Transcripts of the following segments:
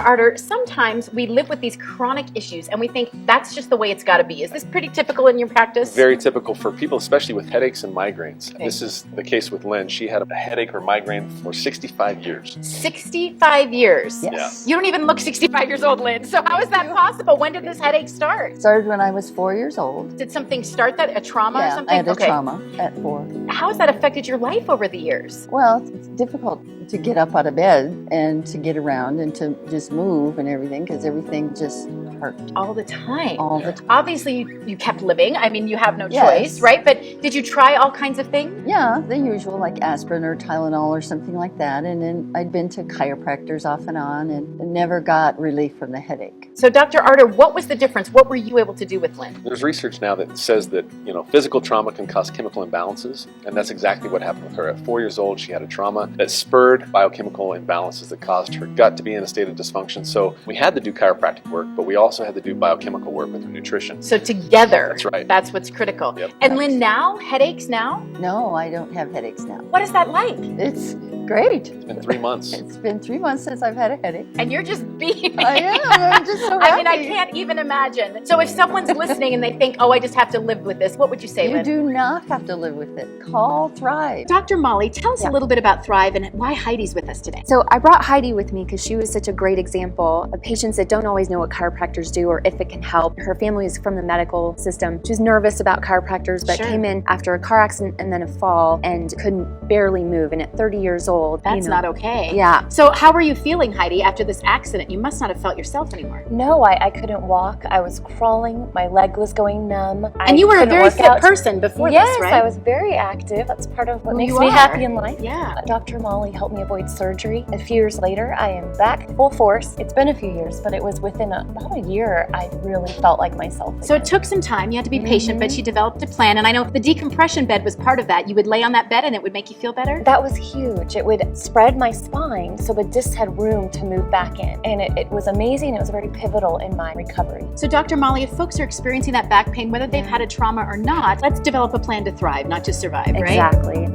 Arter, sometimes we live with these chronic issues and we think that's just the way it's got to be. Is this pretty typical in your practice? Very typical for people, especially with headaches and migraines. Okay. This is the case with Lynn. She had a headache or migraine for 65 years. 65 years? Yes. You don't even look 65 years old, Lynn. So how is that possible? When did this headache start? Started when I was 4 years old. Did something start that? A trauma or something? I had a trauma at 4. How has that affected your life over the years? Well, it's difficult to get up out of bed and to get around and to just move and everything because everything just hurt. All the time? All the time. Obviously, you kept living. I mean, you have no Yes. choice, right? But did you try all kinds of things? Yeah, the usual, like aspirin or Tylenol or something like that. And then I'd been to chiropractors off and on and never got relief from the headache. So, Dr. Arter, what was the difference? What were you able to do with Lynn? There's research now that says that, physical trauma can cause chemical imbalances, and that's exactly what happened with her. At 4 years old, she had a trauma that spurred biochemical imbalances that caused her gut to be in a state of dysfunction. So we had to do chiropractic work, but we also had to do biochemical work with her nutrition. So together, That's right. That's what's critical. Yep. And Lynn, now, headaches now? No, I don't have headaches now. What is that like? It's great. It's been 3 months. It's been 3 months since I've had a headache. And you're just being... I am. I'm just so happy. I mean, I can't even imagine. So if someone's listening and they think, oh, I just have to live with this, what would you say, You Lynn? do not have to live with it. Call Thrive. Dr. Molly, tell us a little bit about Thrive and why Heidi's with us today. So I brought Heidi with me because she was such a great example of patients that don't always know what chiropractors do or if it can help. Her family is from the medical system. She was nervous about chiropractors, but Sure. came in after a car accident and then a fall and couldn't barely move. And at 30 years old, That's not okay. Yeah. So how were you feeling, Heidi, after this accident? You must not have felt yourself anymore. No, I couldn't walk. I was crawling. My leg was going numb. And you were a couldn't very work fit out. person before Yes, this, right? I was very active. That's part of what Who makes you me are. happy in life. Yeah. Dr. Molly helped me avoid surgery. A few years later, I am back full force. It's been a few years, but it was within about a year I really felt like myself again. So it took some time. You had to be patient, but she developed a plan. And I know the decompression bed was part of that. You would lay on that bed and it would make you feel better? That was huge. It would spread my spine so the discs had room to move back in. And it was amazing. It was very pivotal in my recovery. So Dr. Molly, if folks are experiencing that back pain, whether they've had a trauma or not, let's develop a plan to thrive, not just survive, right? Exactly.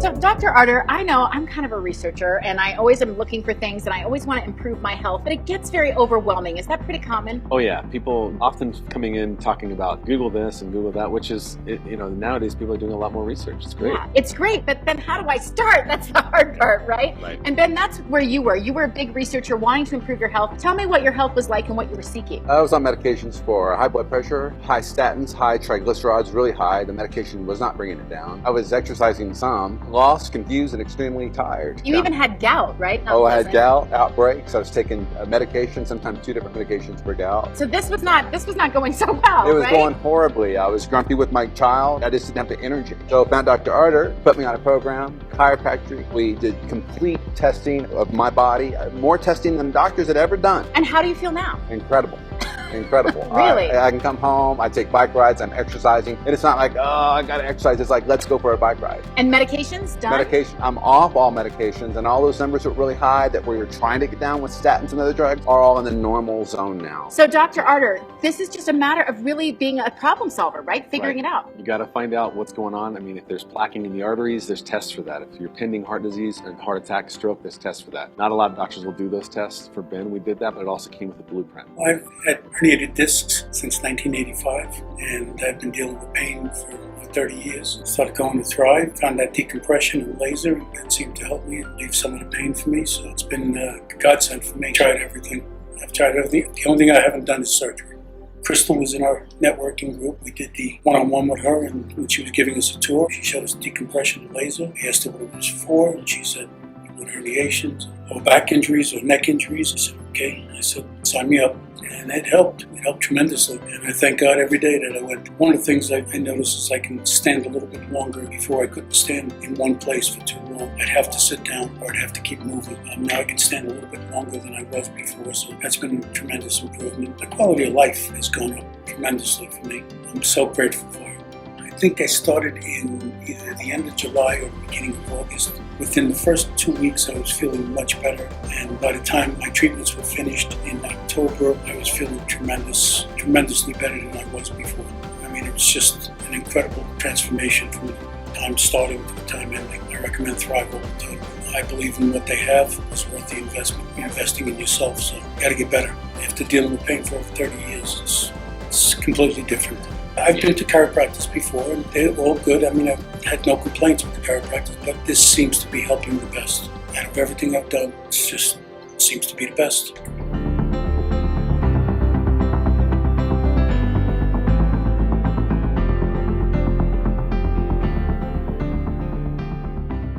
So Dr. Arter, I know I'm kind of a researcher and I always am looking for things and I always want to improve my health, but it gets very overwhelming. Is that pretty common? Oh yeah, people often coming in talking about Google this and Google that, which is, nowadays people are doing a lot more research. It's great. Yeah, it's great, but then how do I start? That's the hard part, right? Right. And Ben, that's where you were. You were a big researcher wanting to improve your health. Tell me what your health was like and what you were seeking. I was on medications for high blood pressure, high statins, high triglycerides, really high. The medication was not bringing it down. I was exercising some, lost, confused, and extremely tired. You even had gout, right? Not I had pleasant. gout, outbreaks. I was taking medication, sometimes 2 different medications for gout. So this was not going so well, It was right? going horribly. I was grumpy with my child. I just didn't have the energy. So I found Dr. Arter, put me on a program, chiropractic. We did complete testing of my body, more testing than doctors had ever done. And how do you feel now? Incredible. Incredible. Really? I can come home, I take bike rides, I'm exercising. And it's not like, oh, I gotta exercise. It's like, let's go for a bike ride. And medications done? Medication, I'm off all medications, and all those numbers that were really high that we were trying to get down with statins and other drugs are all in the normal zone now. So Dr. Arter, this is just a matter of really being a problem solver, right? Figuring Right. it out. You got to find out what's going on. I mean, if there's plaquing in the arteries, there's tests for that. If you're pending heart disease and heart attack, stroke, there's tests for that. Not a lot of doctors will do those tests. For Ben, we did that, but it also came with a blueprint. I've had herniated discs since 1985, and I've been dealing with pain for 30 years. Started going to Thrive, found that decompression and laser, and that seemed to help me and relieve some of the pain for me. So it's been a godsend for me. Tried everything. I've tried everything. The only thing I haven't done is surgery. Crystal was in our networking group. We did the one-on-one with her, and when she was giving us a tour, she showed us decompression and laser. We asked her what it was for, and she said, "You want herniations or back injuries or neck injuries?" I said, "Okay." I said, "Sign me up." And it helped. It helped tremendously. And I thank God every day that I went. One of the things I noticed is I can stand a little bit longer. Before I couldn't stand in one place for too long. I'd have to sit down or I'd have to keep moving. Now I can stand a little bit longer than I was before. So that's been a tremendous improvement. The quality of life has gone up tremendously for me. I'm so grateful for it. I think I started in either the end of July or the beginning of August. Within the first 2 weeks, I was feeling much better. And by the time my treatments were finished in October, I was feeling tremendously better than I was before. I mean, it was just an incredible transformation from the time starting to the time ending. I recommend Thrive all the time. I believe in what they have is worth the investment. You're investing in yourself, so you got to get better. After dealing with pain for over 30 years, it's completely different. I've been to chiropractors before, and they're all good. I mean, I've had no complaints with the chiropractors, but this seems to be helping the best. Out of everything I've done, it seems to be the best.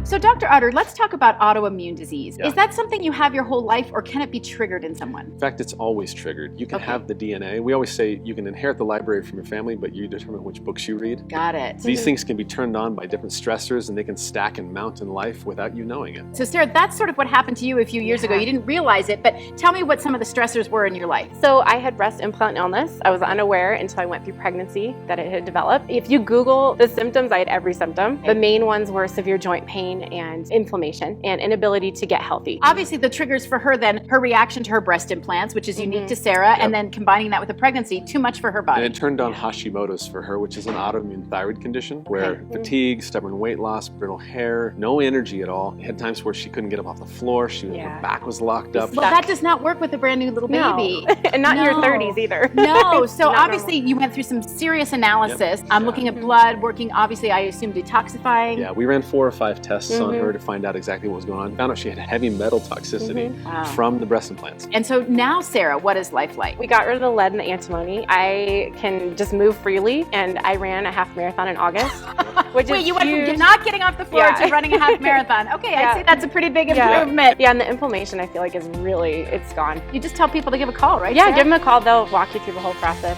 So Dr. Otter, let's talk about autoimmune disease. Yeah. Is that something you have your whole life, or can it be triggered in someone? In fact, it's always triggered. You can Okay. have the DNA. We always say you can inherit the library from your family, but you determine which books you read. Got it. These things can be turned on by different stressors, and they can stack and mount in life without you knowing it. So Sarah, that's sort of what happened to you a few years ago. Yeah. You didn't realize it, but tell me what some of the stressors were in your life. So I had breast implant illness. I was unaware until I went through pregnancy that it had developed. If you Google the symptoms, I had every symptom. The main ones were severe joint pain and inflammation and inability to get healthy. Obviously, the triggers for her then, her reaction to her breast implants, which is unique to Sarah, and then combining that with the pregnancy, too much for her body. And it turned on Hashimoto's for her, which is an autoimmune thyroid condition where fatigue, stubborn weight loss, brittle hair, no energy at all. Had times where she couldn't get up off the floor. Her back was locked up. Well, that does not work with a brand new little baby. And not in your No. 30s either. No, so Not obviously you went through some serious analysis. I'm looking at blood, working, obviously, I assume detoxifying. Yeah, we ran 4 or 5 tests on her to find out exactly what was going on. Found out she had heavy metal toxicity from the breast implants. And so now, Sarah, what is life like? We got rid of the lead and the antimony. I can just move freely, and I ran a half marathon in August, which Wait, is you went huge. from not getting off the floor to running a half marathon. Okay, I'd say that's a pretty big improvement. Yeah, and the inflammation I feel like is really, it's gone. You just tell people to give a call, right? Yeah, Sarah? give them a call. They'll walk you through the whole process.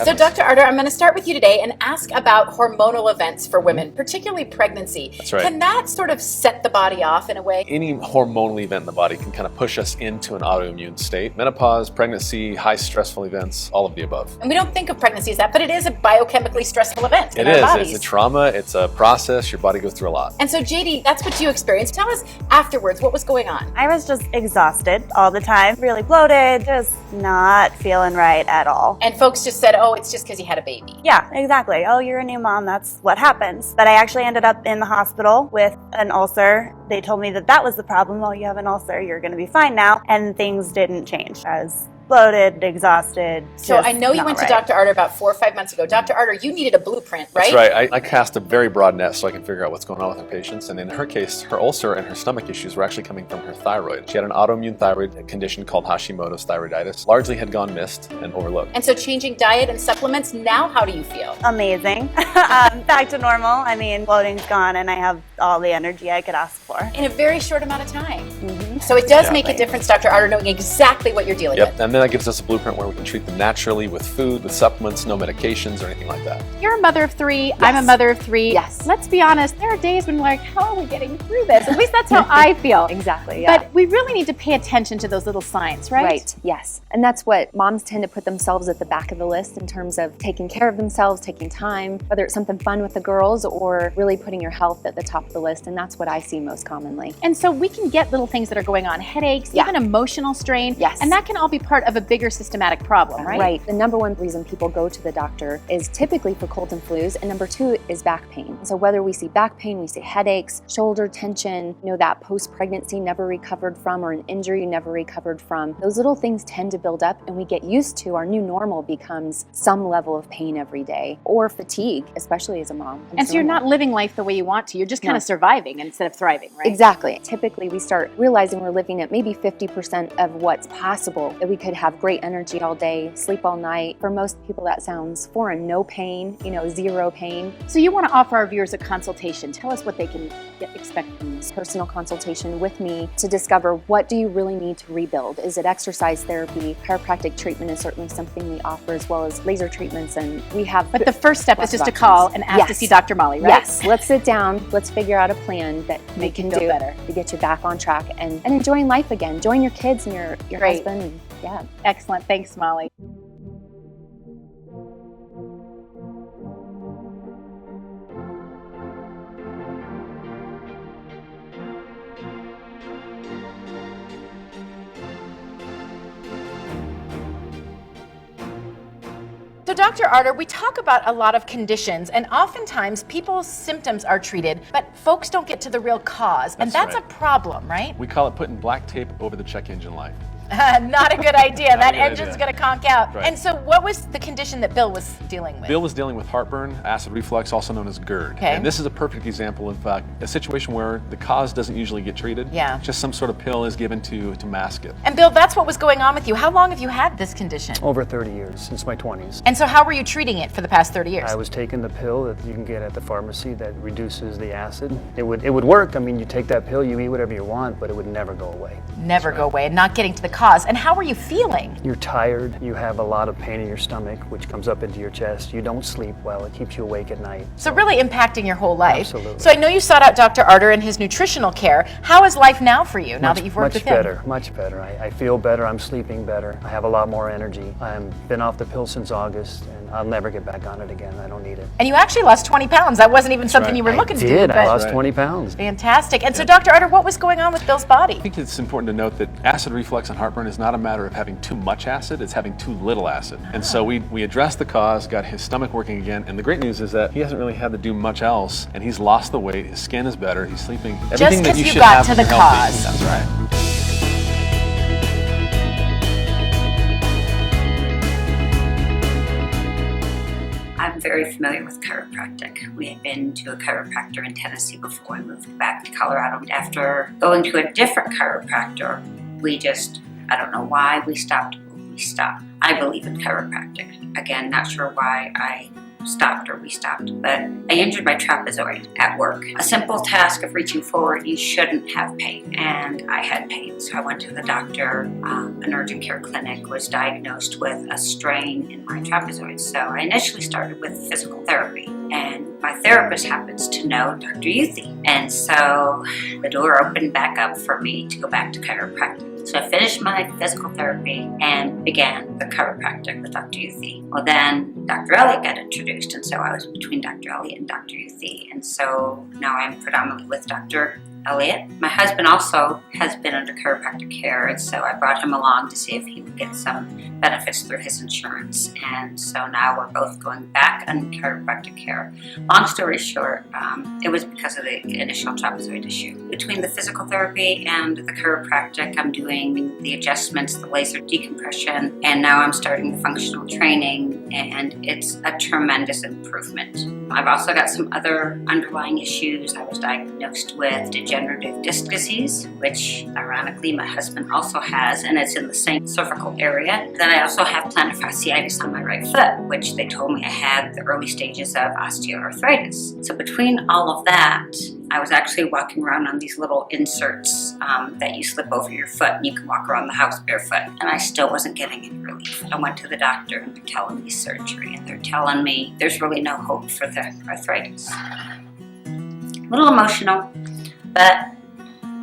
So, Dr. Arter, I'm going to start with you today and ask about hormonal events for women, particularly pregnancy. That's right. Can that sort of set the body off in a way? Any hormonal event in the body can kind of push us into an autoimmune state. Menopause, pregnancy, high stressful events, all of the above. And we don't think of pregnancy as that, but it is a biochemically stressful event in It our is. bodies. It's a trauma. It's a process. Your body goes through a lot. And so, JD, that's what you experienced. Tell us afterwards what was going on. I was just exhausted all the time, really bloated, just not feeling right at all. And folks just said, oh, it's just because you had a baby. Yeah, exactly. Oh, you're a new mom, that's what happens. But I actually ended up in the hospital with an ulcer. They told me that that was the problem. Well, you have an ulcer, you're going to be fine now. And things didn't change. I was bloated, exhausted. So I know you went to Dr. Arter about 4 or 5 months ago. Dr. Arter, you needed a blueprint, right? That's right. I cast a very broad net so I can figure out what's going on with her patients. And in her case, her ulcer and her stomach issues were actually coming from her thyroid. She had an autoimmune thyroid condition called Hashimoto's thyroiditis. Largely had gone missed and overlooked. And so changing diet and supplements, now how do you feel? Amazing. Back to normal. I mean, bloating's gone and I have all the energy I could ask for. In a very short amount of time. So it does make a difference, Dr. Arter, knowing exactly what you're dealing with. And then that gives us a blueprint where we can treat them naturally with food, with supplements, no medications or anything like that. You're a mother of 3. I'm a mother of 3. Yes. Let's be honest, there are days when we're like, how are we getting through this? At least that's how I feel. Exactly, yeah. But we really need to pay attention to those little signs, right? Right, yes. And that's what moms tend to put themselves at the back of the list in terms of taking care of themselves, taking time, whether it's something fun with the girls or really putting your health at the top of the list. And that's what I see most commonly. And so we can get little things that are going on, headaches, even emotional strain. Yes. And that can all be part of a bigger systematic problem, right? Right. The number one reason people go to the doctor is typically for colds and flus, and number 2 is back pain. So whether we see back pain, we see headaches, shoulder tension, that post-pregnancy never recovered from, or an injury you never recovered from, those little things tend to build up and we get used to. Our new normal becomes some level of pain every day, or fatigue, especially as a mom. And so you're not living life the way you want to. You're just kind of surviving instead of thriving, right? Exactly. Typically, we start realizing we're living at maybe 50% of what's possible, that we could have great energy all day, sleep all night. For most people, that sounds foreign. No pain, zero pain. So you want to offer our viewers a consultation. Tell us what they can expect from this. Personal consultation with me to discover what do you really need to rebuild. Is it exercise therapy? Chiropractic treatment is certainly something we offer, as well as laser treatments, and we have. But the first step is just to call and ask to see Dr. Molly, right? Yes. Let's sit down. Let's figure out a plan that we Make can you feel do better to get you back on track and enjoying life again. Join your kids and your husband. And, yeah. Excellent. Thanks, Molly. So Dr. Arter, we talk about a lot of conditions, and oftentimes people's symptoms are treated, but folks don't get to the real cause, and that's right. a problem, right? We call it putting black tape over the check engine light. Not a good idea. That a good engine's idea. going to conk out. Right. And so what was the condition that Bill was dealing with? Bill was dealing with heartburn, acid reflux, also known as GERD. Okay. And this is a perfect example of a situation where the cause doesn't usually get treated. Yeah. Just some sort of pill is given to mask it. And Bill, that's what was going on with you. How long have you had this condition? Over 30 years, since my 20s. And so how were you treating it for the past 30 years? I was taking the pill that you can get at the pharmacy that reduces the acid. It would work. I mean, you take that pill, you eat whatever you want, but it would never go away. Never go away, and not getting to the cause. And how were you feeling? You're tired, you have a lot of pain in your stomach, which comes up into your chest. You don't sleep well, it keeps you awake at night. So really impacting your whole life. Absolutely. So I know you sought out Dr. Arter and his nutritional care. How is life now for you, now that you've worked with him? Much better. I feel better, I'm sleeping better, I have a lot more energy. I've been off the pill since August, and I'll never get back on it again. I don't need it. And you actually lost 20 pounds. That wasn't even something you were looking to do. I lost 20 pounds. Fantastic. And so Dr. Arter, what was going on with Bill's body? I think it's important to note that acid reflux and heartburn is not a matter of having too much acid, it's having too little acid. And so we addressed the cause, got his stomach working again, and the great news is that he hasn't really had to do much else, and he's lost the weight, his skin is better, he's sleeping. Everything that you should have to the when you're cause. healthy. That's right. I'm very familiar with chiropractic. We had been to a chiropractor in Tennessee before we moved back to Colorado. After going to a different chiropractor, I don't know why we stopped. I believe in chiropractic. Again, not sure why I stopped or we stopped, but I injured my trapezoid at work. A simple task of reaching forward, you shouldn't have pain, and I had pain. So I went to the doctor. An urgent care clinic, was diagnosed with a strain in my trapezoid. So I initially started with physical therapy, and my therapist happens to know Dr. Yuthi. And so the door opened back up for me to go back to chiropractic. So I finished my physical therapy and began the chiropractic with Dr. Yuthi. Well, then Dr. Elliott got introduced, and so I was between Dr. Elliott and Dr. Yuthi. And so now I'm predominantly with Dr. Elliott. My husband also has been under chiropractic care, and so I brought him along to see if he would get some benefits through his insurance. And so now we're both going back on chiropractic care. Long story short, it was because of the initial trapezoid issue. Between the physical therapy and the chiropractic, I'm doing the adjustments, the laser decompression, and now I'm starting the functional training, and it's a tremendous improvement. I've also got some other underlying issues. I was diagnosed with degenerative disc disease, which ironically my husband also has, and it's in the same cervical area. Then I also have plantar fasciitis on my right foot, which they told me I had the early stages of osteoarthritis. So between all of that, I was actually walking around on these little inserts that you slip over your foot, and you can walk around the house barefoot, and I still wasn't getting any relief. I went to the doctor, and they're telling me surgery, and they're telling me there's really no hope for the arthritis. A little emotional, but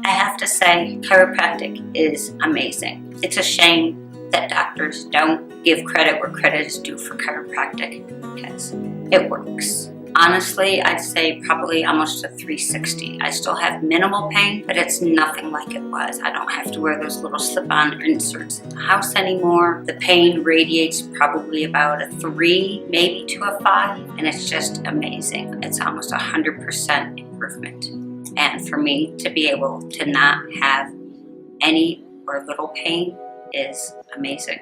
I have to say chiropractic is amazing. It's a shame that doctors don't give credit where credit is due for chiropractic, because it works. Honestly, I'd say probably almost a 360. I still have minimal pain, but it's nothing like it was. I don't have to wear those little slip-on inserts in the house anymore. The pain radiates probably about a 3, maybe to a 5, and it's just amazing. It's almost 100% improvement. And for me to be able to not have any or little pain is amazing.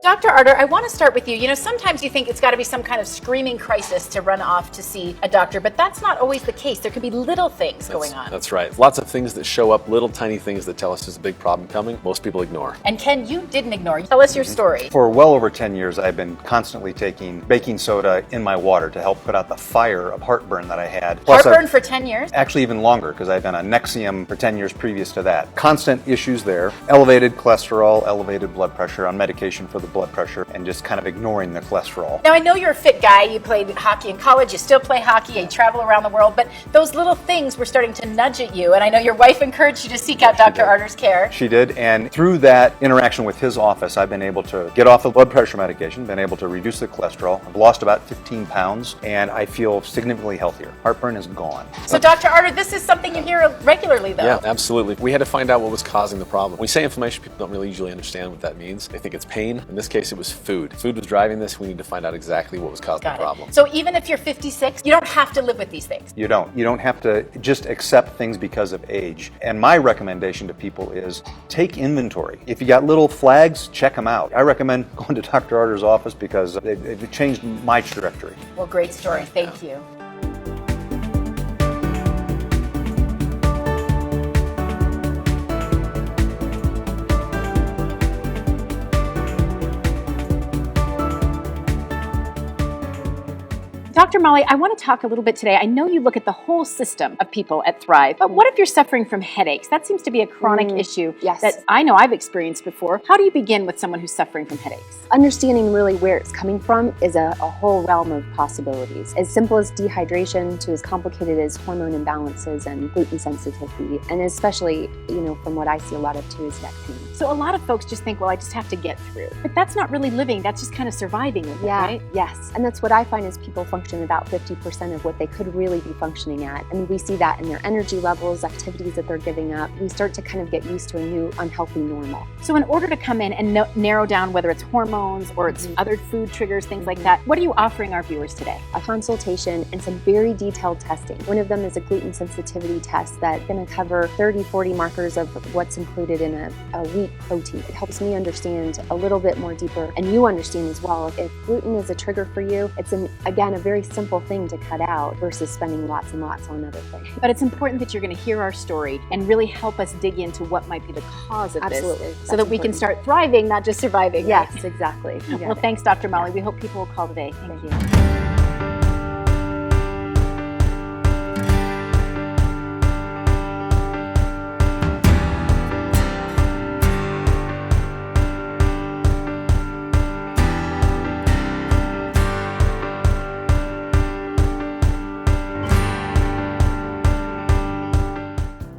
Dr. Arter, I want to start with you. You know, sometimes you think it's got to be some kind of screaming crisis to run off to see a doctor, but that's not always the case. There could be little things going on. That's right. Lots of things that show up, little tiny things that tell us there's a big problem coming. Most people ignore. And Ken, you didn't ignore. Tell us your story. For well over 10 years, I've been constantly taking baking soda in my water to help put out the fire of heartburn that I had. Plus, Heartburn for 10 years? Actually even longer, because I've been on Nexium for 10 years previous to that. Constant issues there. Elevated cholesterol, elevated blood pressure, on medication for the blood pressure, and just kind of ignoring the cholesterol. Now, I know you're a fit guy. You played hockey in college. You still play hockey. You travel around the world. But those little things were starting to nudge at you. And I know your wife encouraged you to seek out Dr. Arter's care. She did. And through that interaction with his office, I've been able to get off the blood pressure medication, been able to reduce the cholesterol. I've lost about 15 pounds, and I feel significantly healthier. Heartburn is gone. So, Dr. Arter, this is something you hear regularly, though. Yeah, absolutely. We had to find out what was causing the problem. When we say inflammation, people don't really usually understand what that means. They think it's pain, and this case, it was food. Food was driving this. We need to find out exactly what was causing the problem. So even if you're 56, you don't have to live with these things. You don't. You don't have to just accept things because of age. And my recommendation to people is take inventory. If you got little flags, check them out. I recommend going to Dr. Arter's office because it changed my trajectory. Well, great story. Thank you. Dr. Molly, I want to talk a little bit today. I know you look at the whole system of people at Thrive, but what if you're suffering from headaches? That seems to be a chronic issue that I know I've experienced before. How do you begin with someone who's suffering from headaches? Understanding really where it's coming from is a whole realm of possibilities. As simple as dehydration to as complicated as hormone imbalances and gluten sensitivity, and especially, from what I see a lot of too is neck pain. So a lot of folks just think, well, I just have to get through. But that's not really living, that's just kind of surviving with it, right? Yes. And that's what I find is people function about 50% of what they could really be functioning at. And we see that in their energy levels, activities that they're giving up. We start to kind of get used to a new unhealthy normal. So in order to come in and narrow down whether it's hormones or it's other food triggers, things like that, what are you offering our viewers today? A consultation and some very detailed testing. One of them is a gluten sensitivity test that's going to cover 30, 40 markers of what's included in a wheat protein. It helps me understand a little bit more deeper, and you understand as well. If gluten is a trigger for you, it's again a very simple thing to cut out versus spending lots and lots on other things. But it's important that you're going to hear our story and really help us dig into what might be the cause of Absolutely. this, so that we can start thriving, not just surviving. Yes, right? exactly. Well, thanks, Dr. Molly. We hope people will call today. Thank you.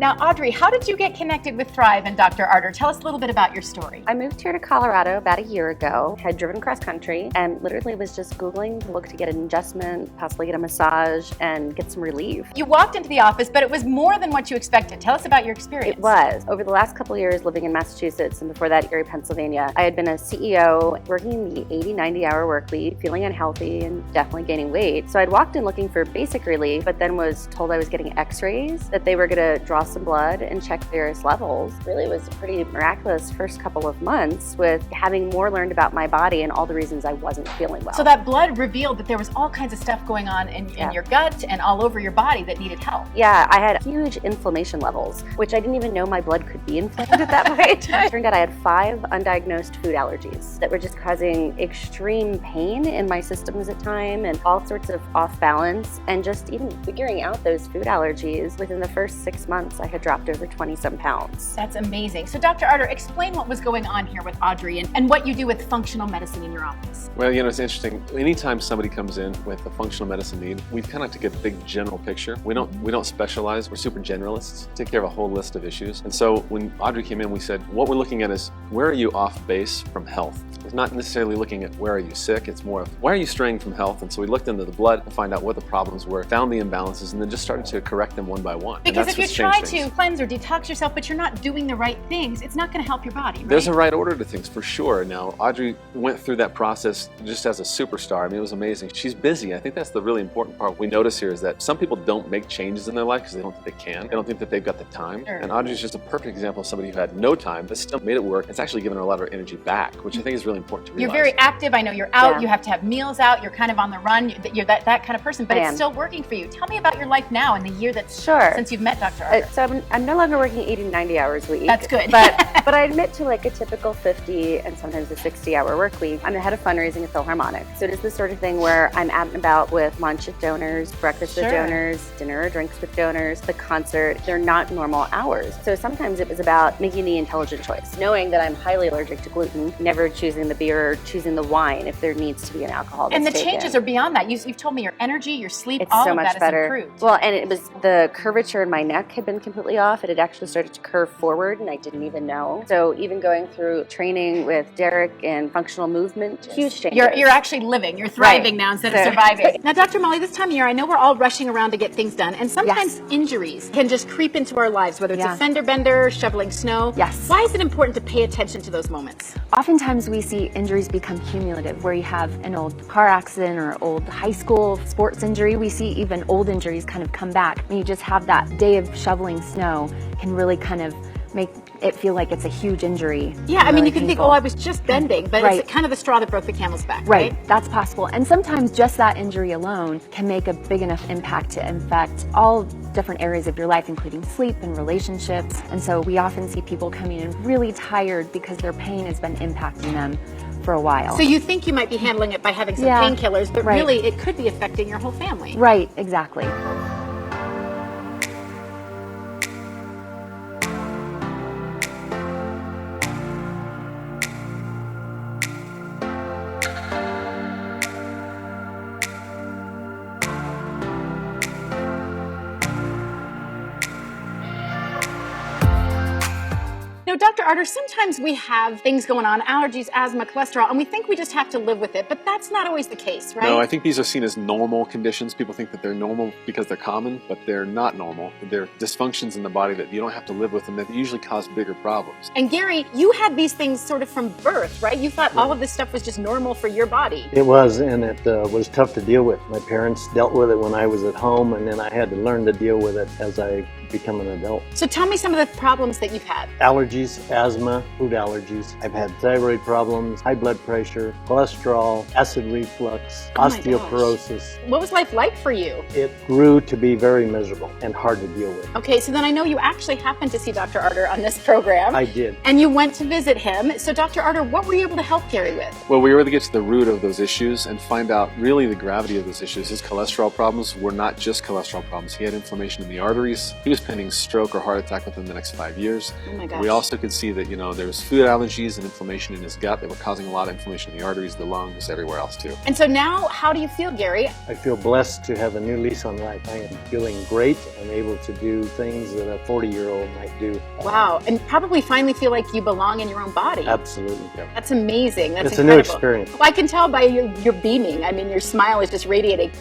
Now, Audrey, how did you get connected with Thrive and Dr. Arter? Tell us a little bit about your story. I moved here to Colorado about a year ago, had driven cross country, and literally was just Googling to look to get an adjustment, possibly get a massage, and get some relief. You walked into the office, but it was more than what you expected. Tell us about your experience. It was. Over the last couple of years living in Massachusetts and before that Erie, Pennsylvania, I had been a CEO working the 80, 90-hour work week, feeling unhealthy and definitely gaining weight. So I'd walked in looking for basic relief, but then was told I was getting x-rays, that they were going to draw some blood and check various levels. Really was a pretty miraculous first couple of months with having more learned about my body and all the reasons I wasn't feeling well. So that blood revealed that there was all kinds of stuff going on in your gut and all over your body that needed help. Yeah, I had huge inflammation levels, which I didn't even know my blood could be inflamed at that point. It turned out I had 5 undiagnosed food allergies that were just causing extreme pain in my systems at time and all sorts of off balance. And just even figuring out those food allergies, within the first 6 months, I had dropped over 20-some pounds. That's amazing. So Dr. Arter, explain what was going on here with Audrey and what you do with functional medicine in your office. Well, it's interesting. Anytime somebody comes in with a functional medicine need, we kind of like to get a big general picture. We don't specialize. We're super generalists. Take care of a whole list of issues. And so when Audrey came in, we said, what we're looking at is where are you off base from health? It's not necessarily looking at where are you sick. It's more of why are you straying from health? And so we looked into the blood to find out what the problems were, found the imbalances, and then just started to correct them one by one. Because if you try to cleanse or detox yourself, but you're not doing the right things, it's not going to help your body, right? There's a right order to things for sure. Now, Audrey went through that process just as a superstar. I mean, it was amazing. She's busy. I think that's the really important part we notice here is that some people don't make changes in their life because they don't think they can. They don't think that they've got the time. Sure. And Audrey's just a perfect example of somebody who had no time, but still made it work. It's actually given her a lot of her energy back, which I think is really important to realize. You're very active. I know you're out. You have to have meals out. You're kind of on the run. You're that kind of person, but it's still working for you. Tell me about your life now and the year that's since you've met Dr. Arter. So I'm no longer working 80 to 90 hours a week. That's good. But I admit to like a typical 50 and sometimes a 60-hour work week. I'm the head of fundraising at Philharmonic. So it is the sort of thing where I'm out and about with lunch with donors, breakfast with donors, dinner or drinks with donors, the concert. They're not normal hours. So sometimes it was about making the intelligent choice, knowing that I'm highly allergic to gluten, never choosing the beer or choosing the wine if there needs to be an alcohol that's And the taken. changes are beyond that. You've told me your energy, your sleep, It's all so of much that is better. improved. Well, and it was the curvature in my neck had been completely off. It had actually started to curve forward and I didn't even know. So even going through training with Derek and functional movement, huge changes. You're actually living. You're thriving now instead of surviving. Now, Dr. Molly, this time of year, I know we're all rushing around to get things done, and sometimes injuries can just creep into our lives, whether it's a fender bender, shoveling snow. Yes. Why is it important to pay attention attention to those moments? Oftentimes we see injuries become cumulative, where you have an old car accident or old high school sports injury. We see even old injuries kind of come back. When you just have that day of shoveling snow, can really kind of make it feel like it's a huge injury. Yeah, I mean, you can think, oh, I was just bending, but Right. it's kind of the straw that broke the camel's back, Right, that's possible. And sometimes just that injury alone can make a big enough impact to affect all different areas of your life, including sleep and relationships. And so we often see people coming in really tired because their pain has been impacting them for a while. So you think you might be handling it by having some Yeah, painkillers, but right. really it could be affecting your whole family. Right, exactly. Now, Dr. Arter, sometimes we have things going on, allergies, asthma, cholesterol, and we think we just have to live with it, but that's not always the case, right? No, I think these are seen as normal conditions. People think that they're normal because they're common, but they're not normal. They're dysfunctions in the body that you don't have to live with and that usually cause bigger problems. And Gary, you had these things sort of from birth, right? You thought all of this stuff was just normal for your body. It was, and it was tough to deal with. My parents dealt with it when I was at home, and then I had to learn to deal with it as I become an adult. So tell me some of the problems that you've had. Allergies, asthma, food allergies. I've had thyroid problems, high blood pressure, cholesterol, acid reflux, Oh my osteoporosis. What was life like for you? It grew to be very miserable and hard to deal with. Okay, so then I know you actually happened to see Dr. Arter on this program. I did. And you went to visit him. So Dr. Arter, what were you able to help Gary with? Well, we were able to get to the root of those issues and find out really the gravity of those issues. His cholesterol problems were not just cholesterol problems. He had inflammation in the arteries. He was pending stroke or heart attack within the next 5 years. Oh my gosh. We also could see that, there was food allergies and inflammation in his gut that were causing a lot of inflammation in the arteries, the lungs, everywhere else too. And so now, how do you feel, Gary? I feel blessed to have a new lease on life. I am feeling great. I'm able to do things that a 40-year-old might do. Wow, and probably finally feel like you belong in your own body. Absolutely. That's amazing. That's It's incredible. a new experience. Well, I can tell by your beaming. I mean, your smile is just radiating.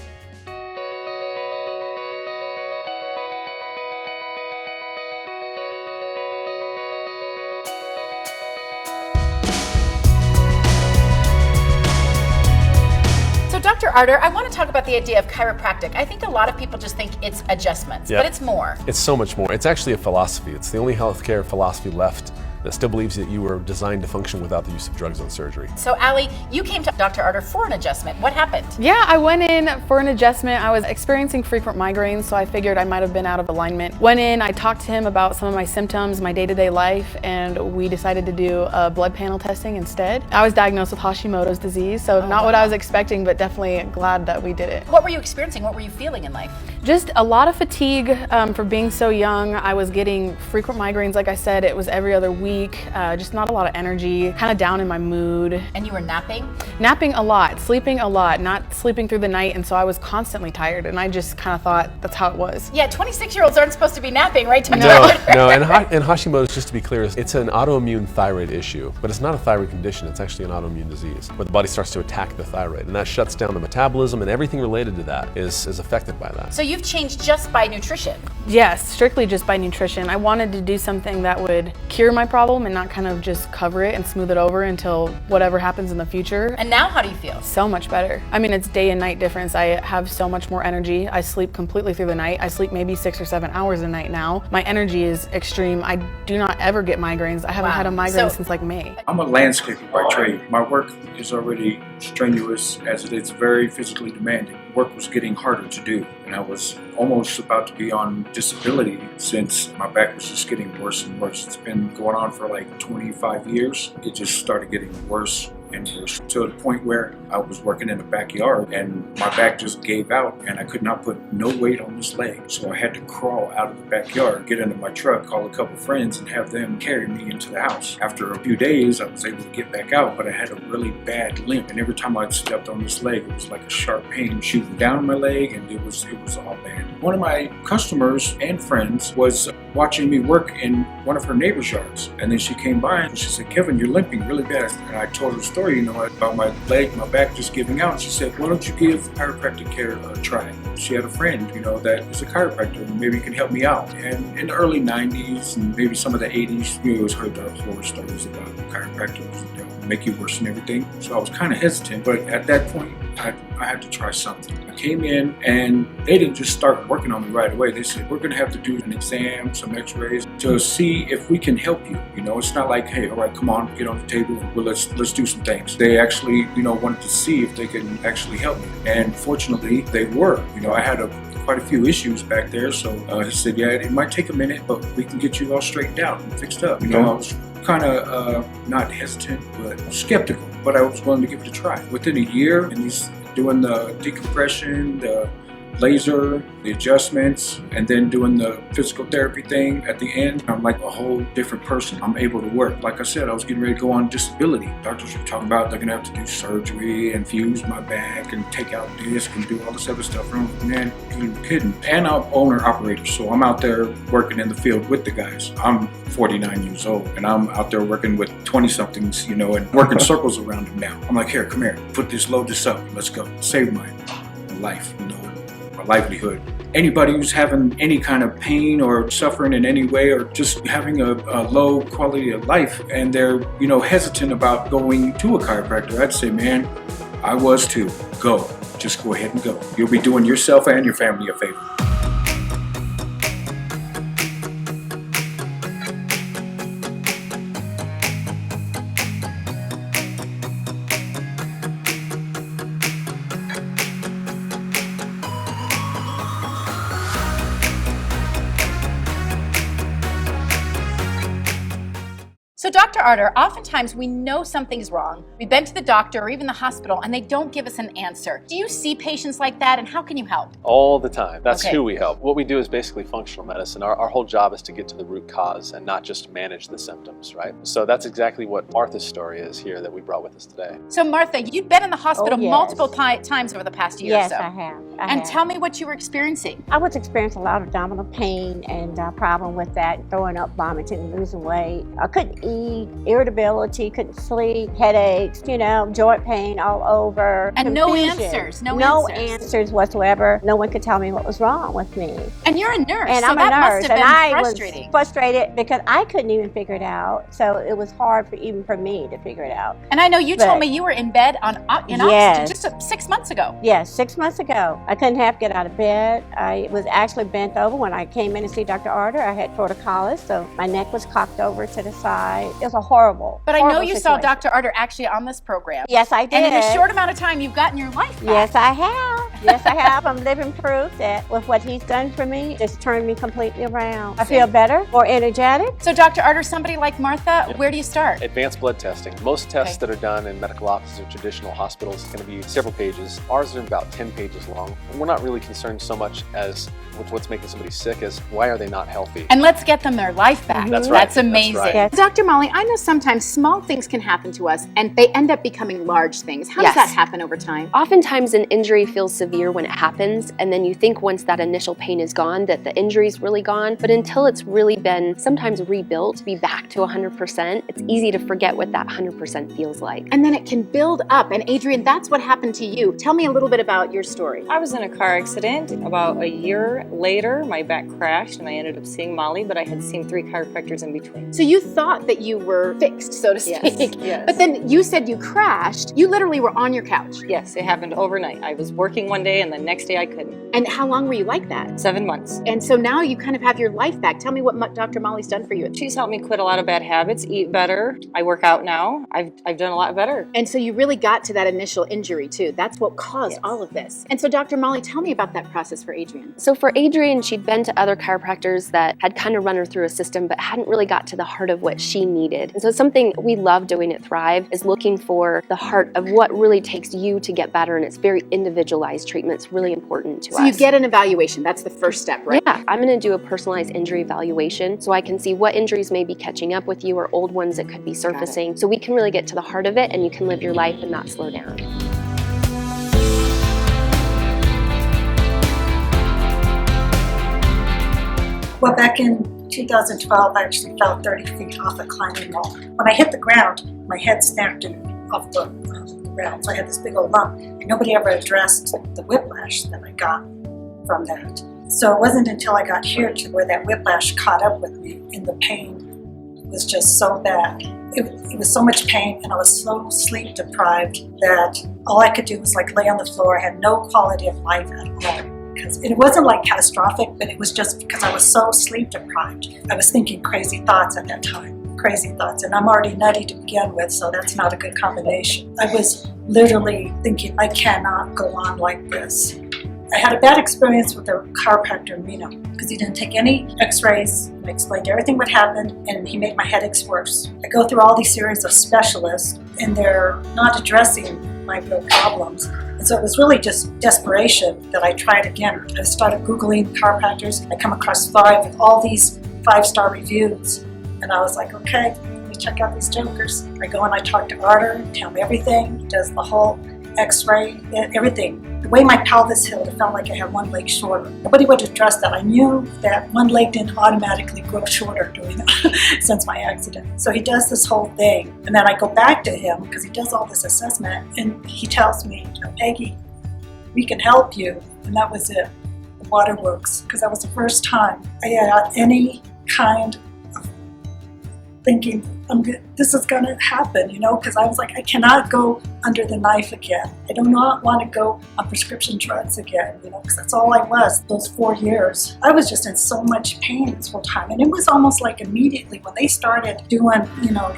So, Dr. Arter, I want to talk about the idea of chiropractic. I think a lot of people just think it's adjustments, Yeah. but it's more. It's so much more. It's actually a philosophy. It's the only healthcare philosophy left that still believes that you were designed to function without the use of drugs and surgery. So, Allie, you came to Dr. Arter for an adjustment. What happened? Yeah, I went in for an adjustment. I was experiencing frequent migraines, so I figured I might have been out of alignment. Went in, I talked to him about some of my symptoms, my day-to-day life, and we decided to do a blood panel testing instead. I was diagnosed with Hashimoto's disease, so not what I was expecting, but definitely glad that we did it. What were you experiencing? What were you feeling in life? Just a lot of fatigue for being so young. I was getting frequent migraines, like I said. It was every other week. Just not a lot of energy, kind of down in my mood. And you were napping? Napping a lot, sleeping a lot, not sleeping through the night, and so I was constantly tired, and I just kind of thought that's how it was. Yeah, 26-years-olds aren't supposed to be napping, right, Dr. No, Arter? no, and Hashimoto's, just to be clear, it's an autoimmune thyroid issue, but it's not a thyroid condition, it's actually an autoimmune disease, where the body starts to attack the thyroid, and that shuts down the metabolism, and everything related to that is affected by that. So you've changed just by nutrition? Yes, strictly just by nutrition. I wanted to do something that would cure my problem and not kind of just cover it and smooth it over until whatever happens in the future. And now how do you feel? So much better. I mean, it's day and night difference. I have so much more energy. I sleep completely through the night. I sleep maybe 6 or 7 hours a night now. My energy is extreme. I do not ever get migraines. I haven't had a migraine since like May. I'm a landscaper by trade. My work is already strenuous as it is very physically demanding. Work was getting harder to do, and I was almost about to be on disability since my back was just getting worse and worse. It's been going on for like 25 years. It just started getting worse and worse to the point where I was working in the backyard and my back just gave out and I could not put no weight on this leg. So I had to crawl out of the backyard, get into my truck, call a couple friends and have them carry me into the house. After a few days, I was able to get back out, but I had a really bad limp. And every time I stepped on this leg, it was like a sharp pain shooting down my leg and it was all bad. One of my customers and friends was watching me work in one of her neighbor's yards. And then she came by and she said, Kevin, you're limping really bad. And I told her the story, about my leg, my back just giving out. She said, why don't you give chiropractic care a try? She had a friend, that is a chiropractor, and maybe he can help me out. And in the early 90s and maybe some of the 80s, you always heard the horror stories about chiropractors, make you worse and everything. So I was kind of hesitant, but at that point, I had to try something. I came in and they didn't just start working on me right away. They said, we're going to have to do an exam, some x-rays to see if we can help you. It's not like, hey, all right, come on, get on the table. Well, let's do some things. They actually, wanted to see if they can actually help me. And fortunately, they were. I had quite a few issues back there. So he said, yeah, it might take a minute, but we can get you all straightened out and fixed up. I was kind of not hesitant, but skeptical, but I was willing to give it a try. Within a year, and he's doing the decompression, the laser, the adjustments, and then doing the physical therapy thing at the end, I'm like a whole different person. I'm able to work. Like I said, I was getting ready to go on disability. Doctors were talking about they're gonna have to do surgery and fuse my back and take out disc and do all this other stuff. And I'm like, man, you kidding? And I'm owner-operator, so I'm out there working in the field with the guys. I'm 49 years old, and I'm out there working with 20-somethings, and working circles around them now. I'm like, here, come here, load this up, let's go. Save my life, my livelihood. Anybody who's having any kind of pain or suffering in any way, or just having a low quality of life, and they're, hesitant about going to a chiropractor, I'd say, man, I was too. Go. Just go ahead and go. You'll be doing yourself and your family a favor. So Dr. Arter, oftentimes we know something's wrong. We've been to the doctor or even the hospital and they don't give us an answer. Do you see patients like that, and how can you help? All the time. That's Okay. who we help. What we do is basically functional medicine. Our whole job is to get to the root cause and not just manage the symptoms, right? So that's exactly what Martha's story is here that we brought with us today. So Martha, you've been in the hospital Oh, yes. multiple times over the past year Yes, or so. I have. And tell me what you were experiencing. I was experiencing a lot of abdominal pain and problem with that, throwing up, vomiting, losing weight. I couldn't eat, irritability, couldn't sleep, headaches, joint pain all over. And no confusion. answers, no answers whatsoever. No one could tell me what was wrong with me. And you're a nurse, And so I'm that a nurse, must have and been I frustrating. was frustrated because I couldn't even figure it out. So it was hard even for me to figure it out. And I know you But- told me you were in bed in oxygen Yes. just 6 months ago. Yes, 6 months ago. I couldn't half get out of bed. I was actually bent over when I came in to see Dr. Arter. I had torticollis, so my neck was cocked over to the side. It was a horrible, But I know horrible you saw situation. Dr. Arter actually on this program. Yes, I did. And in a short amount of time, you've gotten your life back. Yes, I have. Yes, I have. I'm living proof that with what he's done for me, just turned me completely around. I feel better, more energetic. So Dr. Arter, somebody like Martha, where do you start? Advanced blood testing. Most tests that are done in medical offices or traditional hospitals is going to be several pages. Ours are about 10 pages long. And we're not really concerned so much as with what's making somebody sick as why are they not healthy? And let's get them their life back. That's right. That's amazing. That's right. Dr. Molly, I know sometimes small things can happen to us and they end up becoming large things. How does that happen over time? Oftentimes an injury feels severe when it happens, and then you think once that initial pain is gone that the injury's really gone, but until it's really been sometimes rebuilt to be back to 100%, it's easy to forget what that 100% feels like. And then it can build up. And Adrian, that's what happened to you. Tell me a little bit about your story. I was in a car accident. About a year later, my back crashed and I ended up seeing Molly, but I had seen 3 chiropractors in between. So you thought that you were fixed, so to speak. Yes. But then you said you crashed. You literally were on your couch. Yes, it happened overnight. I was working one day and the next day I couldn't. And how long were you like that? 7 months. And so now you kind of have your life back. Tell me what Dr. Molly's done for you. She's helped me quit a lot of bad habits, eat better. I work out now. I've done a lot better. And so you really got to that initial injury too. That's what caused all of this. And so Dr. Molly, tell me about that process for Adrian. So for Adrian, she'd been to other chiropractors that had kind of run her through a system but hadn't really got to the heart of what she needed. And so something we love doing at Thrive is looking for the heart of what really takes you to get better, and it's very individualized treatment. It's really important to us. So you get an evaluation. That's the first step, right? Yeah, I'm going to do a personalized injury evaluation so I can see what injuries may be catching up with you or old ones that could be surfacing. So we can really get to the heart of it and you can live your life and not slow down. Well, back in 2012, I actually fell 30 feet off a climbing wall. When I hit the ground, my head snapped off the ground, so I had this big old lump. And nobody ever addressed the whiplash that I got from that. So it wasn't until I got here to where that whiplash caught up with me, and the pain was just so bad. It was so much pain, and I was so sleep deprived that all I could do was like lay on the floor. I had no quality of life at all. Because it wasn't like catastrophic, but it was just because I was so sleep deprived. I was thinking crazy thoughts at that time, crazy thoughts, and I'm already nutty to begin with, so that's not a good combination. I was literally thinking, I cannot go on like this. I had a bad experience with a chiropractor in Reno because he didn't take any x-rays. I explained everything what happened, and he made my headaches worse. I go through all these series of specialists, and they're not addressing my real problems. And so it was really just desperation that I tried again. I started Googling chiropractors. I come across 5 with all these 5-star reviews. And I was like, okay, let me check out these jokers. I go and I talk to Arter, tell him everything. He does the whole x-ray, everything. The way my pelvis healed, it felt like I had one leg shorter. Nobody would address that. I knew that one leg didn't automatically grow shorter doing that since my accident. So he does this whole thing. And then I go back to him because he does all this assessment, and he tells me, Peggy, we can help you. And that was it, the waterworks, because that was the first time I had any kind of thinking, this is going to happen, because I was like, I cannot go under the knife again. I do not want to go on prescription drugs again, because that's all I was those 4 years. I was just in so much pain this whole time. And it was almost like immediately when they started doing,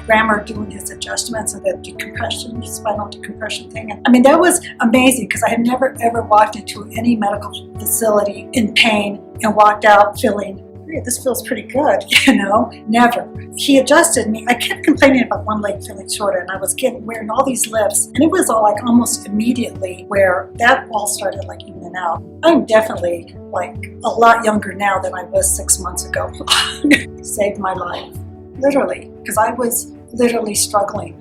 Grammer doing his adjustments and the decompression, spinal decompression thing. And, that was amazing because I had never ever walked into any medical facility in pain and walked out feeling, this feels pretty good, never. He adjusted me. I kept complaining about one leg feeling shorter, and I was wearing all these lifts, and it was all like almost immediately where that all started like evening out. I'm definitely like a lot younger now than I was 6 months ago. Saved my life, literally, because I was literally struggling.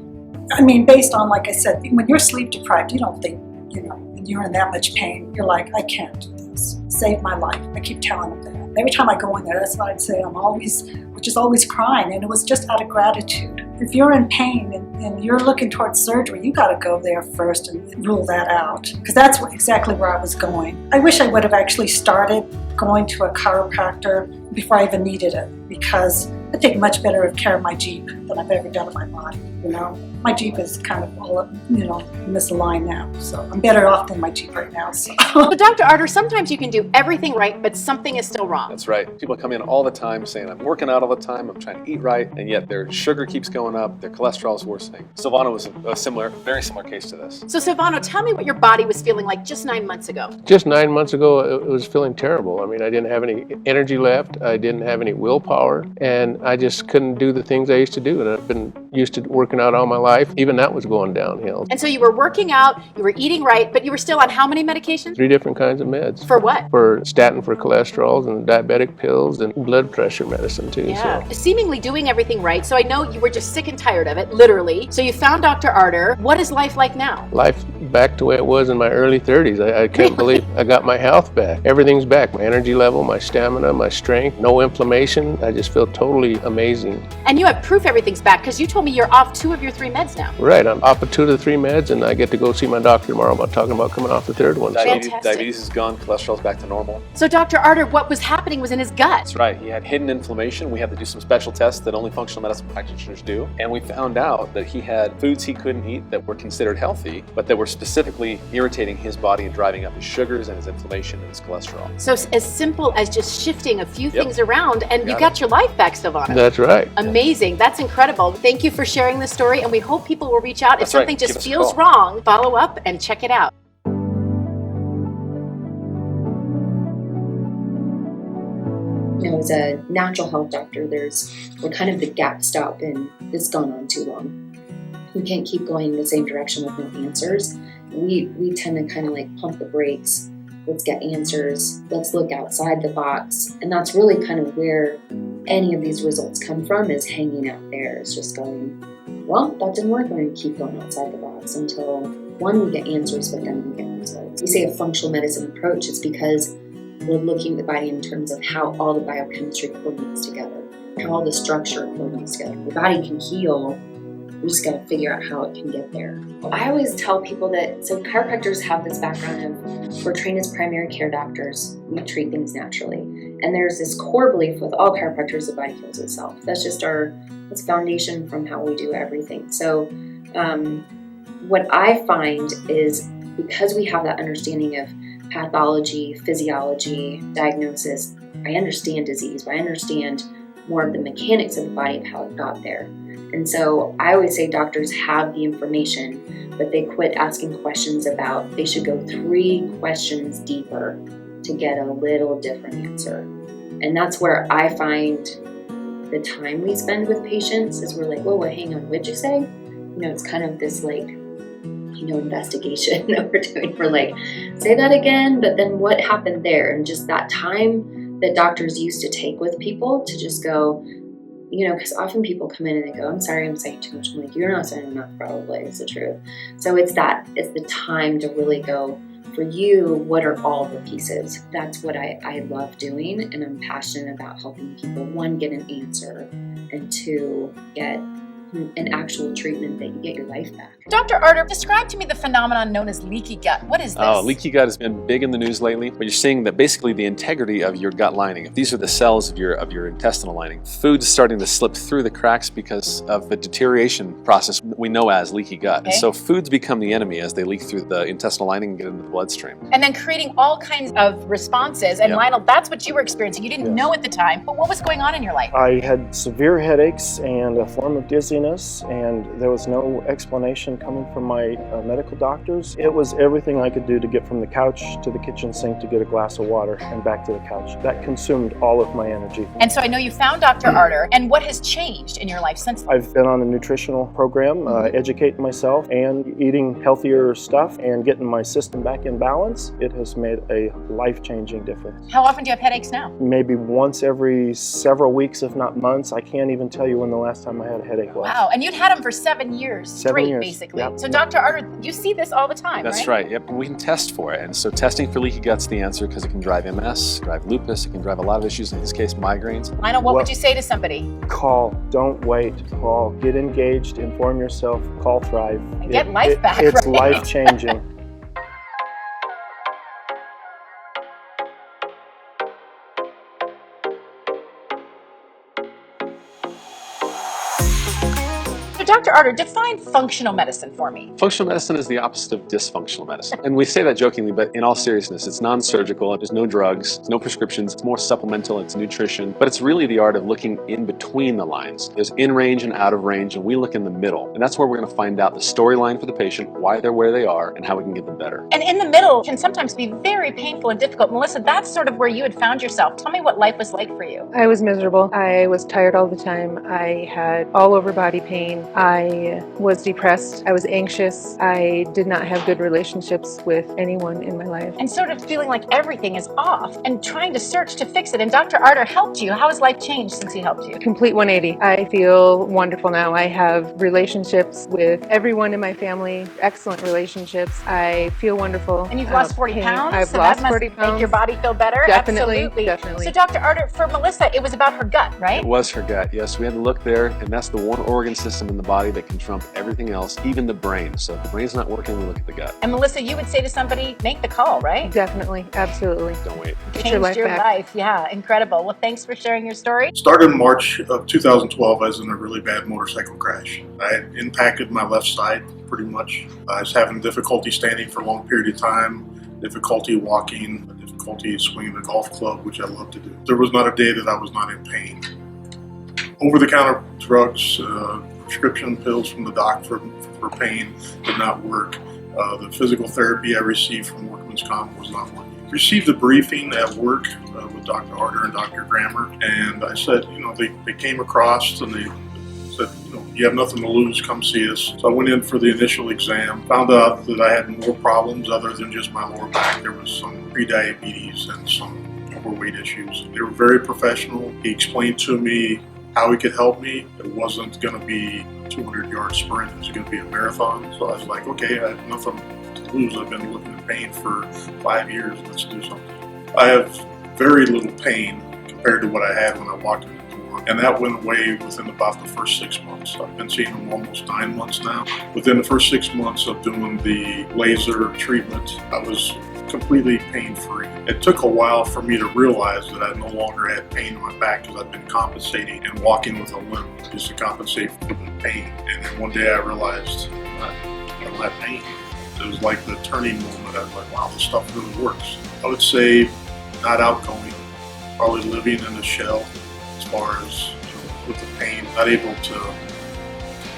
Based on, like I said, when you're sleep deprived, you don't think, when you're in that much pain, you're like, I can't do this. Saved my life. I keep telling him that. Every time I go in there, that's what I'd say. I'm always crying, and it was just out of gratitude. If you're in pain and you're looking towards surgery, you got to go there first and rule that out, because that's exactly where I was going. I wish I would have actually started going to a chiropractor before I even needed it, because I take much better care of my Jeep than I've ever done of my body. My Jeep is kind of all misaligned now, so I'm better off than my Jeep right now. So Dr. Arter, sometimes you can do everything right, but something is still wrong. That's right. People come in all the time saying, I'm working out all the time, I'm trying to eat right, and yet their sugar keeps going up, their cholesterol is worsening. Silvano was a very similar case to this. So Silvano, tell me what your body was feeling like just 9 months ago. Just 9 months ago, it was feeling terrible. I didn't have any energy left, I didn't have any willpower, and I just couldn't do the things I used to do, and I've been used to working out all my life. Even that was going downhill. And so you were working out, you were eating right, but you were still on how many medications? 3 different kinds of meds. For what? For statin for cholesterol, and diabetic pills, and blood pressure medicine too. Yeah. So. Seemingly doing everything right, so I know you were just sick and tired of it, literally. So you found Dr. Arter. What is life like now? Life back to the way it was in my early 30s. I can't believe I got my health back. Everything's back. My energy level, my stamina, my strength, no inflammation. I just feel totally amazing. And you have proof everything's back because you told me you're off 2 of your 3 meds now. Right, I'm off of 2 to 3 meds, and I get to go see my doctor tomorrow about talking about coming off the 3rd one. Diabetes is gone, cholesterol's back to normal. So Dr. Arter, what was happening was in his gut. That's right, he had hidden inflammation. We had to do some special tests that only functional medicine practitioners do. And we found out that he had foods he couldn't eat that were considered healthy, but that were specifically irritating his body and driving up his sugars and his inflammation and his cholesterol. So as simple as just shifting a few things around, and you got your life back, Silvano. That's right. Amazing. That's incredible. Thank you for sharing this story, and we hope people will reach out. If something just feels wrong, follow up and check it out. As a natural health doctor, we're kind of the gap stop, and it's gone on too long. We can't keep going the same direction with no answers. We tend to kind of like pump the brakes. Let's get answers. Let's look outside the box. And that's really kind of where any of these results come from, is hanging out there. It's just going, well, that didn't work. We're going to keep going outside the box until, one, we get answers, but then we get results. We say a functional medicine approach. It's because we're looking at the body in terms of how all the biochemistry coordinates together, how all the structure coordinates together. The body can heal, we just got to figure out how it can get there. I always tell people that, so chiropractors have this background of, we're trained as primary care doctors, we treat things naturally. And there's this core belief with all chiropractors, the body heals itself. That's just that's foundation from how we do everything. So what I find is, because we have that understanding of pathology, physiology, diagnosis, I understand disease, but I understand more of the mechanics of the body of how it got there. And so I always say doctors have the information, but they quit asking questions about, they should go 3 questions deeper to get a little different answer. And that's where I find the time we spend with patients is we're like, whoa, hang on, what'd you say? It's kind of this investigation that we're doing. We're like, say that again, but then what happened there? And just that time that doctors used to take with people to just go, because often people come in and they go, I'm sorry, I'm saying too much. I'm like, you're not saying enough, probably, is the truth. So it's the time to really go, for you, what are all the pieces? That's what I love doing, and I'm passionate about helping people, 1, get an answer, and 2, get an actual treatment that you get your life back. Dr. Arter, describe to me the phenomenon known as leaky gut. What is this? Leaky gut has been big in the news lately, but you're seeing that basically the integrity of your gut lining, if these are the cells of your intestinal lining, food's starting to slip through the cracks because of the deterioration process we know as leaky gut. Okay. And so foods become the enemy as they leak through the intestinal lining and get into the bloodstream. And then creating all kinds of responses. And Yep. Lionel, that's what you were experiencing. You didn't know at the time, but what was going on in your life? I had severe headaches and a form of dizziness, and there was no explanation coming from my medical doctors. It was everything I could do to get from the couch to the kitchen sink to get a glass of water and back to the couch. That consumed all of my energy. And so I know you found Dr. Arter, and what has changed in your life since then? I've been on a nutritional program, educating myself and eating healthier stuff and getting my system back in balance. It has made a life-changing difference. How often do you have headaches now? Maybe once every several weeks, if not months. I can't even tell you when the last time I had a headache was. Wow, and you'd had them for 7 years 7 straight, years, basically. yep. So Dr. Arter, you see this all the time, That's right. Yep. We can test for it. And so testing for leaky gut's the answer, because it can drive MS, drive lupus, it can drive a lot of issues, in this case, migraines. Lionel, what would you say to somebody? Call. Don't wait. Call. Get engaged. Inform yourself. Call Thrive. And get life back, It's right? life-changing. So Dr. Arter, define functional medicine for me. Functional medicine is the opposite of dysfunctional medicine. And we say that jokingly, but in all seriousness, it's non-surgical, there's no drugs, there's no prescriptions, it's more supplemental, it's nutrition, but it's really the art of looking in between the lines. There's in range and out of range, and we look in the middle. And that's where we're going to find out the storyline for the patient, why they're where they are, and how we can get them better. And in the middle can sometimes be very painful and difficult. Melissa, that's sort of where you had found yourself. Tell me what life was like for you. I was miserable. I was tired all the time. I had all over body pain. I was depressed. I was anxious. I did not have good relationships with anyone in my life. And sort of feeling like everything is off and trying to search to fix it. And Dr. Arter helped you. How has life changed since he helped you? Complete 180. I feel wonderful now. I have relationships with everyone in my family, excellent relationships. I feel wonderful. And you've lost 40 pounds? I've so lost that must 40 pounds. make your body feel better? Definitely, Absolutely. definitely. So Dr. Arter, for Melissa, it was about her gut, right? It was her gut, yes. We had to look there, and that's the one organ system in the body that can trump everything else, even the brain. So if the brain's not working, we look at the gut. And Melissa, you would say to somebody, make the call, right? Definitely, absolutely. Don't wait. Get Changed your life back. life. Yeah, incredible. Well, thanks for sharing your story. Started in March of 2012 as in a really bad motorcycle crash. I had impacted my left side pretty much. I was having difficulty standing for a long period of time, difficulty walking, difficulty swinging a golf club, which I love to do. There was not a day that I was not in pain. Over-the-counter drugs, prescription pills from the doc for pain did not work. The physical therapy I received from Workman's Comp was not working. Received a briefing at work with Dr. Arter and Dr. Grammer, and I said, they came across and they said, you have nothing to lose, come see us. So I went in for the initial exam, found out that I had more problems other than just my lower back. There was some prediabetes and some overweight issues. They were very professional. He explained to me how he could help me. It wasn't going to be a 200-yard sprint. It was going to be a marathon. So I was like, okay, I have nothing to lose. I've been looking at pain for 5 years. Let's do something. I have very little pain compared to what I had when I walked in the door. And that went away within about the first 6 months. I've been seeing them almost 9 months now. Within the first 6 months of doing the laser treatment, I was completely pain-free. It took a while for me to realize that I no longer had pain in my back because I've been compensating and walking with a limp just to compensate for the pain. And then one day I realized I don't have pain. It was like the turning moment. I was like, wow, this stuff really works. I would say not outgoing, probably living in a shell as far as with the pain, not able to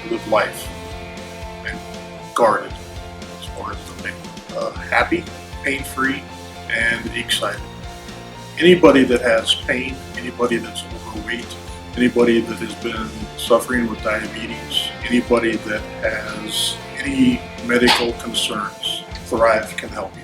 live life and guarded as far as the pain. Happy, pain-free, and excited. Anybody that has pain, anybody that's overweight, anybody that has been suffering with diabetes, anybody that has any medical concerns, Thrive can help you.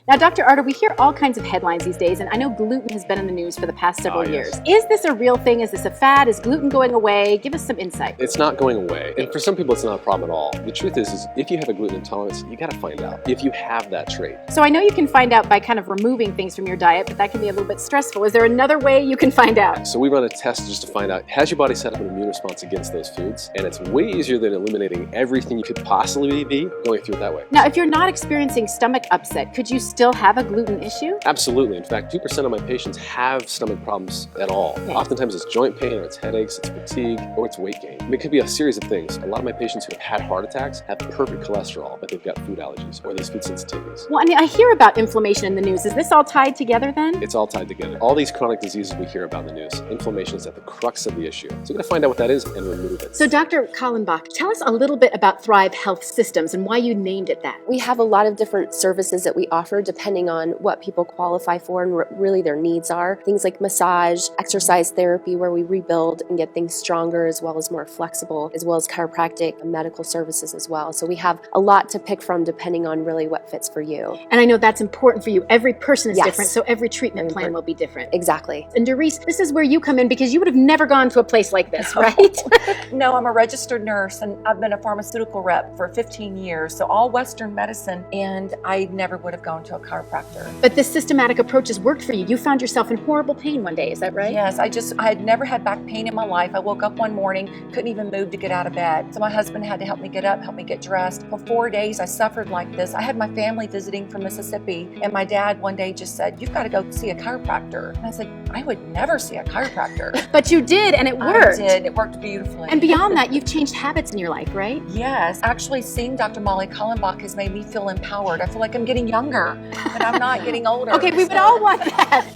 Now, Dr. Arter, we hear all kinds of headlines these days, and I know gluten has been in the news for the past several years. Is this a real thing? Is this a fad? Is gluten going away? Give us some insight. It's not going away, and for some people it's not a problem at all. The truth is if you have a gluten intolerance, you gotta find out if you have that trait. So I know you can find out by kind of removing things from your diet, but that can be a little bit stressful. Is there another way you can find out? So we run a test just to find out, has your body set up an immune response against those foods? And it's way easier than eliminating everything you could possibly be going through it that way. Now, if you're not experiencing stomach upset, could you still have a gluten issue? Absolutely. In fact, 2% of my patients have stomach problems at all. Okay. Oftentimes it's joint pain, or it's headaches, it's fatigue, or it's weight gain. I mean, it could be a series of things. A lot of my patients who have had heart attacks have perfect cholesterol, but they've got food allergies or these food sensitivities. Well, I mean, I hear about inflammation in the news. Is this all tied together then? It's all tied together. All these chronic diseases we hear about in the news, inflammation is at the crux of the issue. So we're going to find out what that is and remove it. So Dr. Kallenbach, tell us a little bit about Thrive Health Systems and why you named it that. We have a lot of different services that we offer depending on what people qualify for and what really their needs are. Things like massage, exercise therapy where we rebuild and get things stronger as well as more flexible, as well as chiropractic and medical services as well. So we have a lot to pick from depending on really what fits for you. And I know that's important for you. Every person is Yes. different, so every treatment plan will be different. Exactly. And Doris, this is where you come in because you would have never gone to a place like this, right? No, I'm a registered nurse and I've been a pharmaceutical rep for 15 years, so all Western medicine, and I never would have gone to a chiropractor. But this systematic approach has worked for you. You found yourself in horrible pain one day, is that right? Yes, I had never had back pain in my life. I woke up one morning, couldn't even move to get out of bed. So my husband had to help me get up, help me get dressed. For 4 days, I suffered like this. I had my family visiting from Mississippi, and my dad one day just said, "You've got to go see a chiropractor." And I said, "I would never see a chiropractor." But you did, and it worked. I did. It worked beautifully. And beyond that, you've changed habits in your life, right? Yes. Actually, seeing Dr. Molly Kallenbach has made me feel empowered. I feel like I'm getting younger, but I'm not getting older. Okay, we would all want that.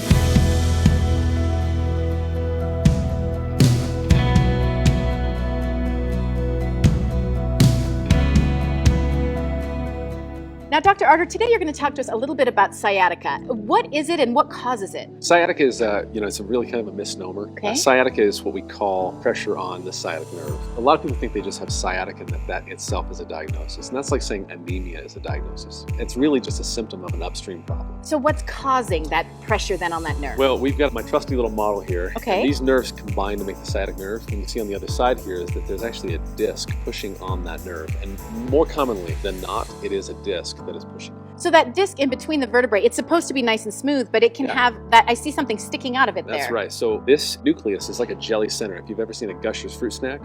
Now, Dr. Arter, today you're going to talk to us a little bit about sciatica. What is it and what causes it? Sciatica is, it's a really kind of a misnomer. Okay. Sciatica is what we call pressure on the sciatic nerve. A lot of people think they just have sciatica and that itself is a diagnosis. And that's like saying anemia is a diagnosis. It's really just a symptom of an upstream problem. So what's causing that pressure then on that nerve? Well, we've got my trusty little model here. Okay. And these nerves combine to make the sciatic nerve. And you can see on the other side here is that there's actually a disc pushing on that nerve. And more commonly than not, it is a disc that is pushing. So that disc in between the vertebrae, it's supposed to be nice and smooth, but it can have that, I see something sticking out of it there. That's right. So this nucleus is like a jelly center. If you've ever seen a Gushers fruit snack,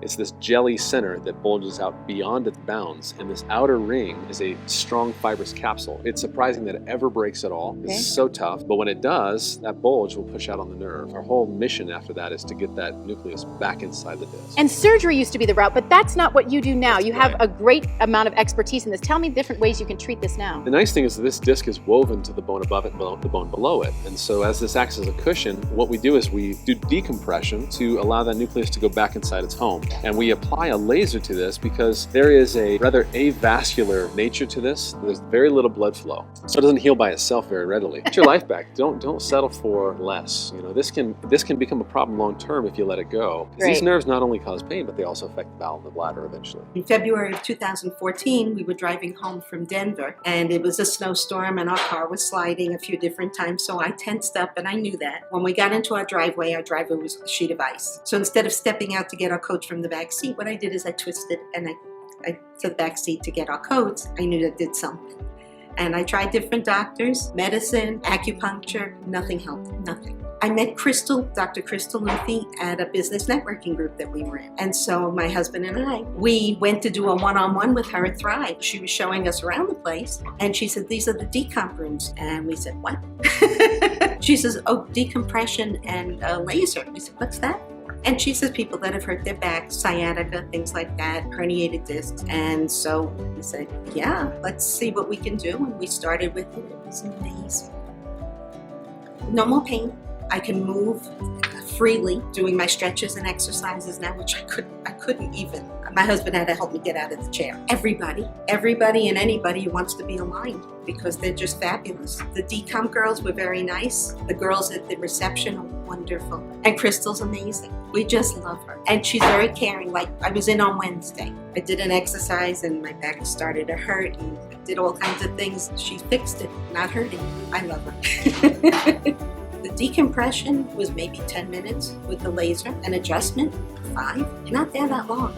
it's this jelly center that bulges out beyond its bounds. And this outer ring is a strong fibrous capsule. It's surprising that it ever breaks at all. Okay. It's so tough. But when it does, that bulge will push out on the nerve. Our whole mission after that is to get that nucleus back inside the disc. And surgery used to be the route, but that's not what you do now. You have a great amount of expertise in this. Tell me different ways you can treat this now. The nice thing is that this disc is woven to the bone above it, the bone below it. And so as this acts as a cushion, what we do is we do decompression to allow that nucleus to go back inside its home. And we apply a laser to this because there is a rather avascular nature to this. There's very little blood flow. So it doesn't heal by itself very readily. Get your life back. Don't settle for less. You know, this can become a problem long term if you let it go. These nerves not only cause pain, but they also affect the bowel and the bladder eventually. In February of 2014, we were driving home from Denver, and it was a snowstorm, and our car was sliding a few different times, so I tensed up, and I knew that. When we got into our driveway was a sheet of ice. So instead of stepping out to get our coats from the back seat, what I did is I twisted and I to the back seat to get our coats. I knew that did something. And I tried different doctors, medicine, acupuncture, nothing helped, nothing. I met Dr. Crystal Leaky at a business networking group that we were in. And so my husband and we went to do a one-on-one with her at Thrive. She was showing us around the place, and she said, these are the decomp rooms. And we said, what? She says, oh, decompression and laser. We said, what's that? And she says people that have hurt their back, sciatica, things like that, herniated discs. And so we said, yeah, let's see what we can do. And we started with it. It was amazing. No more pain. I can move freely doing my stretches and exercises now, which I couldn't even. My husband had to help me get out of the chair. Everybody and anybody who wants to be aligned because they're just fabulous. The decomp girls were very nice. The girls at the reception are wonderful. And Crystal's amazing. We just love her. And she's very caring. Like, I was in on Wednesday. I did an exercise and my back started to hurt and I did all kinds of things. She fixed it, not hurting. I love her. The decompression was maybe 10 minutes with the laser. An adjustment, 5. You're not there that long.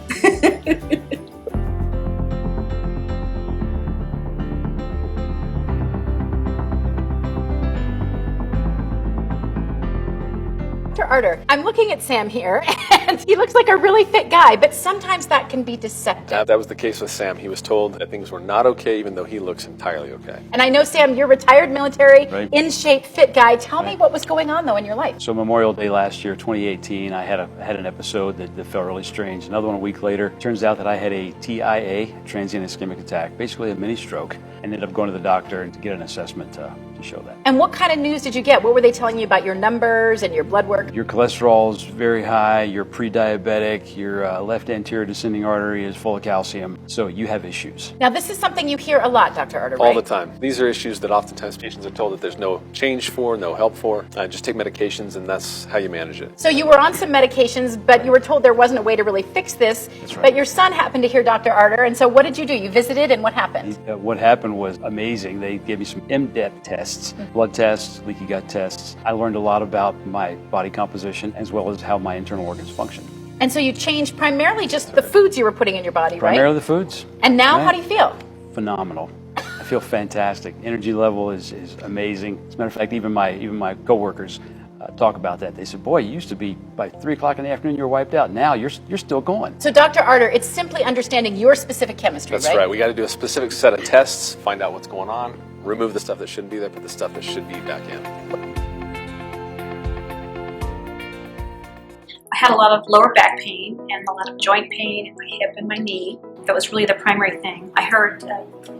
Dr. Arter, I'm looking at Sam here, and he looks like a really fit guy, but sometimes that can be deceptive. That was the case with Sam. He was told that things were not okay, even though he looks entirely okay. And I know, Sam, you're retired military, in shape, fit guy. Tell me what was going on, though, in your life. So Memorial Day last year, 2018, I had an episode that felt really strange. Another one a week later. Turns out that I had a TIA, transient ischemic attack, basically a mini stroke. I ended up going to the doctor to get an assessment to show that. And what kind of news did you get? What were they telling you about your numbers and your blood work? Your cholesterol is very high, you're pre-diabetic, your left anterior descending artery is full of calcium, so you have issues. Now, this is something you hear a lot, Dr. Arter, right? All the time. These are issues that oftentimes patients are told that there's no change for, no help for. Just take medications and that's how you manage it. So you were on some medications, but you were told there wasn't a way to really fix this. That's right. But your son happened to hear Dr. Arter, and so what did you do? You visited, and what happened? What happened was amazing. They gave me some in-depth tests, blood tests, leaky gut tests. I learned a lot about my body composition as well as how my internal organs function. And so you changed primarily just the foods you were putting in your body, right? Primarily the foods. And now how do you feel? Phenomenal. I feel fantastic. Energy level is amazing. As a matter of fact, even my coworkers talk about that. They said, boy, you used to be by 3 o'clock in the afternoon, you were wiped out. Now you're still going. So Dr. Arter, it's simply understanding your specific chemistry, That's right. We got to do a specific set of tests, find out what's going on, remove the stuff that shouldn't be there, put the stuff that should be back in. I had a lot of lower back pain and a lot of joint pain in my hip and my knee. That was really the primary thing. I heard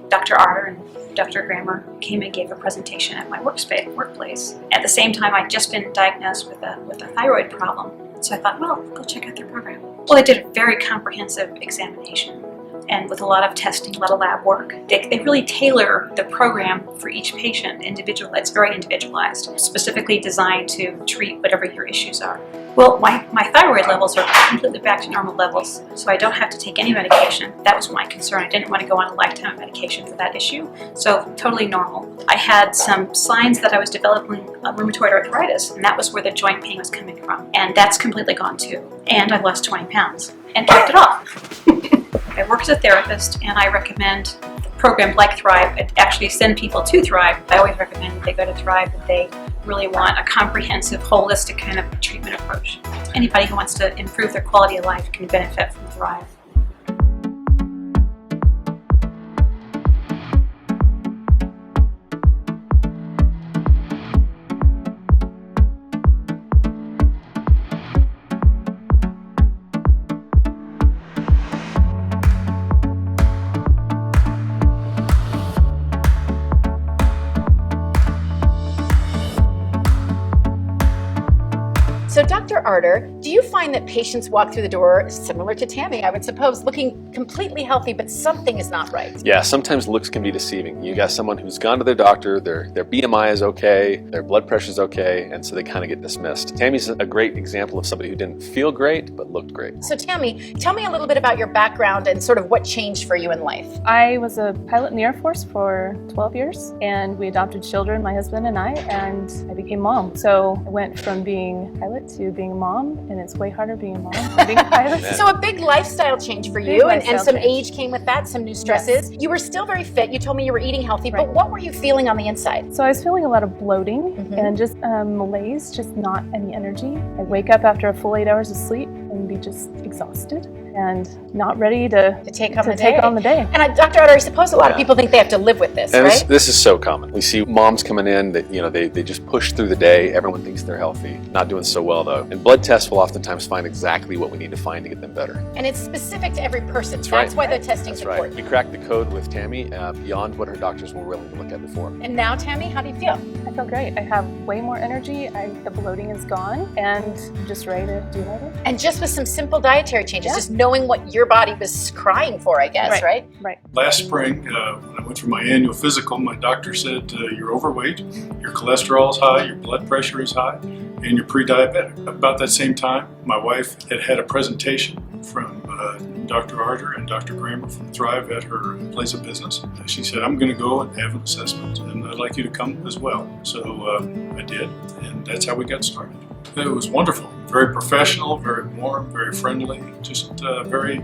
Dr. Arter and Dr. Grammer came and gave a presentation at my workplace. At the same time, I'd just been diagnosed with a thyroid problem. So I thought, well, go check out their program. Well, they did a very comprehensive examination. And with a lot of testing, a lot of lab work, they really tailor the program for each patient individually. It's very individualized, specifically designed to treat whatever your issues are. Well, my thyroid levels are completely back to normal levels, so I don't have to take any medication. That was my concern. I didn't want to go on a lifetime of medication for that issue, so totally normal. I had some signs that I was developing rheumatoid arthritis, and that was where the joint pain was coming from, and that's completely gone too. And I lost 20 pounds and kept it off. I work as a therapist, and I recommend programs like Thrive. I actually send people to Thrive. I always recommend that they go to Thrive if they really want a comprehensive, holistic kind of treatment approach. Anybody who wants to improve their quality of life can benefit from Thrive. Dr. Arter, do you find that patients walk through the door, similar to Tammy, I would suppose, looking completely healthy, but something is not right? Yeah, sometimes looks can be deceiving. You got someone who's gone to their doctor, their BMI is okay, their blood pressure is okay, and so they kind of get dismissed. Tammy's a great example of somebody who didn't feel great, but looked great. So Tammy, tell me a little bit about your background and sort of what changed for you in life. I was a pilot in the Air Force for 12 years, and we adopted children, my husband and I became mom. So I went from being a pilot to being a mom, and it's way harder being a mom than being a pilot. So a big lifestyle change for you, and some age came with that, some new stresses. Yes. You were still very fit. You told me you were eating healthy, but what were you feeling on the inside? So I was feeling a lot of bloating and just malaise, just not any energy. I'd wake up after a full 8 hours of sleep and be just exhausted and not ready to take on the day. And Dr. Arter, I suppose a lot of people think they have to live with this, and right? This is so common. We see moms coming in that, they just push through the day. Everyone thinks they're healthy, not doing so well though. And blood tests will oftentimes find exactly what we need to find to get them better. And it's specific to every person. That's why the testing's right. important. We cracked the code with Tammy beyond what her doctors were willing to look at before. And now, Tammy, how do you feel? I feel great. I have way more energy. The bloating is gone, and I'm just ready to do life. And just with some simple dietary changes, just knowing what your body was crying for, I guess, right? Right. Last spring, when I went for my annual physical, my doctor said, you're overweight, your cholesterol is high, your blood pressure is high, and you're pre-diabetic. About that same time, my wife had a presentation from Dr. Arter and Dr. Grammer from Thrive at her place of business. She said, I'm going to go and have an assessment, and I'd like you to come as well. So I did, and that's how we got started. It was wonderful, very professional, very warm, very friendly, just very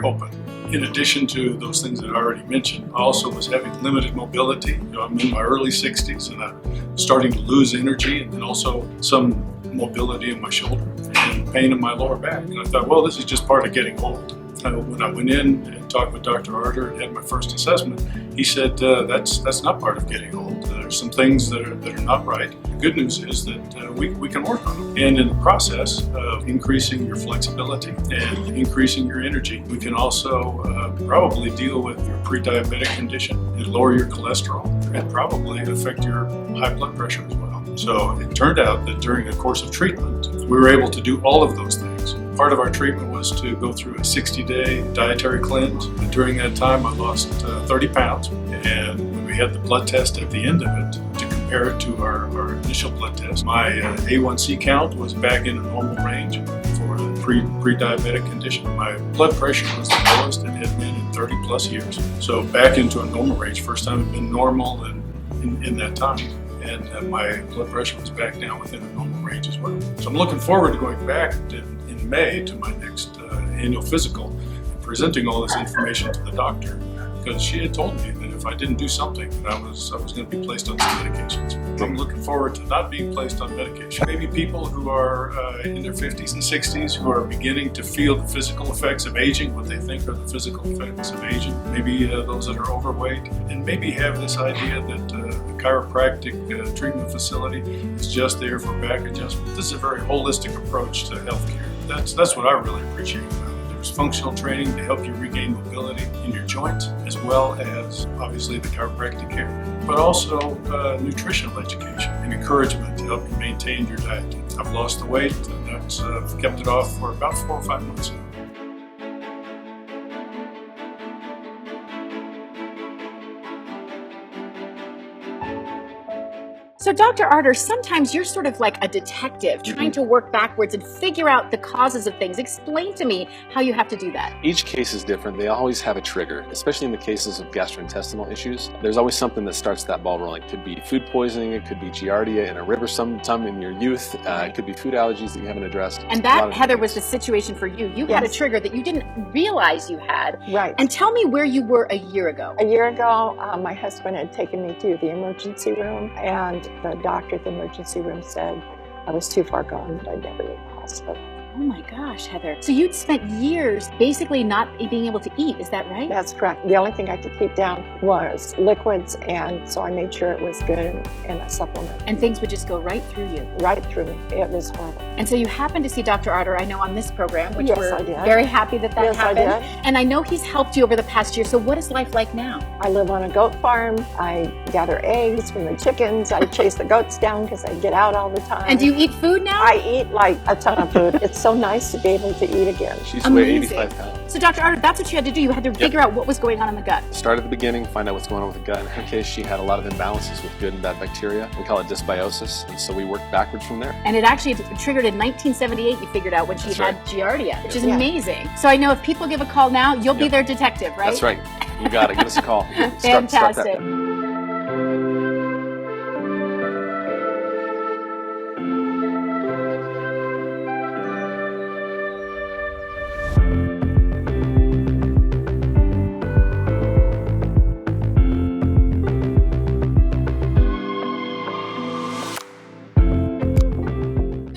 open. In addition to those things that I already mentioned, I also was having limited mobility. I'm in my early 60s and I'm starting to lose energy, and also some mobility in my shoulder and pain in my lower back. And I thought, well, this is just part of getting old. When I went in and talked with Dr. Arter and had my first assessment, he said that's not part of getting old. There's some things that are not right. The good news is that we can work on them. And in the process of increasing your flexibility and increasing your energy, we can also probably deal with your pre-diabetic condition and lower your cholesterol and probably affect your high blood pressure as well. So it turned out that during the course of treatment, we were able to do all of those things. Part of our treatment was to go through a 60-day dietary cleanse. And during that time, I lost 30 pounds. And when we had the blood test at the end of it, to compare it to our initial blood test, my A1C count was back in a normal range for the pre-diabetic condition. My blood pressure was the lowest it had been in 30 plus years. So back into a normal range, first time it had been normal in that time. And my blood pressure was back down within a normal range as well. So I'm looking forward to going back in May to my next annual physical and presenting all this information to the doctor, because she had told me that if I didn't do something, that I was going to be placed on some medications. I'm looking forward to not being placed on medication. Maybe people who are in their 50s and 60s who are beginning to feel the physical effects of aging, what they think are the physical effects of aging. Maybe those that are overweight, and maybe have this idea that the chiropractic treatment facility is just there for back adjustment. This is a very holistic approach to healthcare. That's what I really appreciate about it. There's functional training to help you regain mobility in your joints, as well as obviously the chiropractic care, but also nutritional education and encouragement to help you maintain your diet. I've lost the weight, and I've kept it off for about 4 or 5 months now. So Dr. Arter, sometimes you're sort of like a detective trying to work backwards and figure out the causes of things. Explain to me how you have to do that. Each case is different. They always have a trigger, especially in the cases of gastrointestinal issues. There's always something that starts that ball rolling. It could be food poisoning, it could be giardia in a river sometime in your youth, it could be food allergies that you haven't addressed. And that, Heather, was the situation for you. You had a trigger that you didn't realize you had. Right. And tell me where you were a year ago. A year ago, my husband had taken me to the emergency room, and the doctor at the emergency room said I was too far gone, that I'd never leave the hospital. Oh my gosh, Heather. So you'd spent years basically not being able to eat, is that right? That's correct. The only thing I could keep down was liquids, and so I made sure it was good and a supplement. And things would just go right through you. Right through me. It was horrible. And so you happened to see Dr. Otter, I know, on this program, which Yes, we're I did. very happy that Yes, I happened. did. And I know he's helped you over the past year. So what is life like now? I live on a goat farm. I gather eggs from the chickens. I chase the goats down because I get out all the time. And do you eat food now? I eat like a ton of food. It's so nice to be able to eat again. She's weighed 85 pounds. So Dr. Otter, that's what you had to do. You had to figure out what was going on in the gut. Start at the beginning, find out what's going on with the gut. In her case, she had a lot of imbalances with good and bad bacteria. We call it dysbiosis, and so we worked backwards from there. And it actually triggered in 1978, you figured out, when she had Giardia, which is amazing. So I know if people give a call now, you'll be their detective, right? That's right. You got it. Give us a call. Fantastic.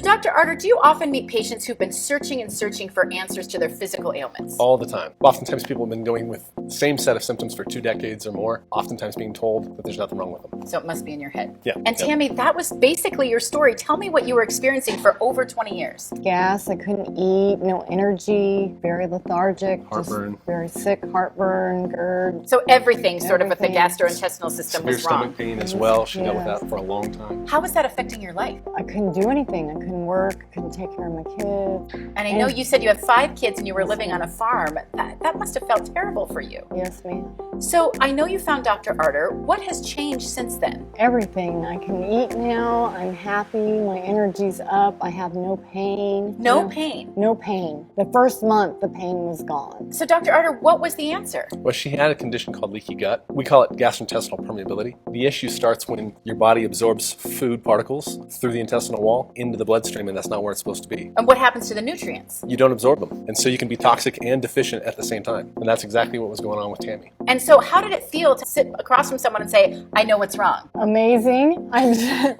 Dr. Arter, do you often meet patients who've been searching and searching for answers to their physical ailments? All the time. Oftentimes people have been going with the same set of symptoms for 2 decades or more, oftentimes being told that there's nothing wrong with them. So it must be in your head. Yeah. And Tammy, that was basically your story. Tell me what you were experiencing for over 20 years. Gas, I couldn't eat, no energy, very lethargic, heartburn, just very sick, heartburn, GERD. So everything sort of with the gastrointestinal system Severe was wrong. stomach pain as well. She dealt with that for a long time. How was that affecting your life? I couldn't do anything. I couldn't work, I couldn't take care of my kids. And I know you said you have 5 kids and you were living on a farm. That must have felt terrible for you. Yes, ma'am. So I know you found Dr. Arter. What has changed since then? Everything. I can eat now. I'm happy. My energy's up. I have no pain. No pain? No pain. The first month, the pain was gone. So Dr. Arter, what was the answer? Well, she had a condition called leaky gut. We call it gastrointestinal permeability. The issue starts when your body absorbs food particles through the intestinal wall into the bloodstream, and that's not where it's supposed to be. And what happens to the nutrients? You don't absorb them. And so you can be toxic and deficient at the same time. And that's exactly what was going on with Tammy. And so how did it feel to sit across from someone and say, I know what's wrong? Amazing.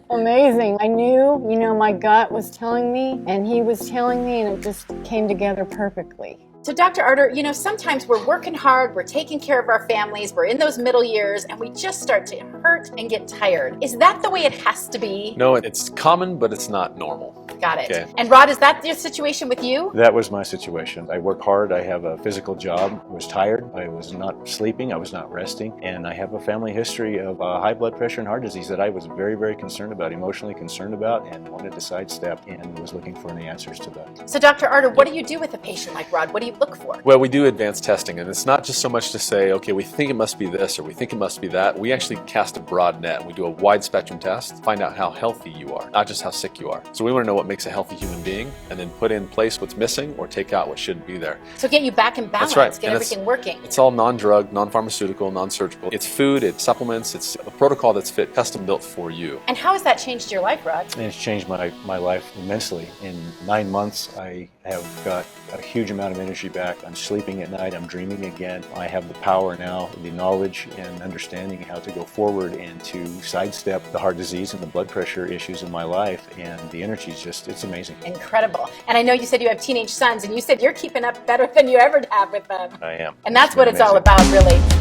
Amazing. I knew, my gut was telling me, and he was telling me, and it just came together perfectly. So Dr. Arter, sometimes we're working hard, we're taking care of our families, we're in those middle years, and we just start to hurt and get tired. Is that the way it has to be? No, it's common, but it's not normal. Got it. Okay. And Rod, is that your situation with you? That was my situation. I work hard. I have a physical job. I was tired. I was not sleeping. I was not resting. And I have a family history of high blood pressure and heart disease that I was very, very concerned about, emotionally concerned about, and wanted to sidestep, and was looking for any answers to that. So Dr. Arter, what do you do with a patient like Rod? What do you look for? Well, we do advanced testing, and it's not just so much to say, okay, we think it must be this or we think it must be that. We actually cast a broad net. We do a wide spectrum test, find out how healthy you are, not just how sick you are. So we want to know what makes a healthy human being, and then put in place what's missing or take out what shouldn't be there. So get you back in balance, That's right. get everything working. It's all non-drug, non-pharmaceutical, non-surgical. It's food, it's supplements, it's a protocol that's fit, custom built for you. And how has that changed your life, Rod? And it's changed my life immensely. In 9 months, I have got a huge amount of energy back. I'm sleeping at night. I'm dreaming again. I have the power now, the knowledge and understanding how to go forward and to sidestep the heart disease and the blood pressure issues in my life. And the energy is it's amazing. Incredible. And I know you said you have teenage sons, and you said you're keeping up better than you ever have with them. I am. And that's what it's all about, really.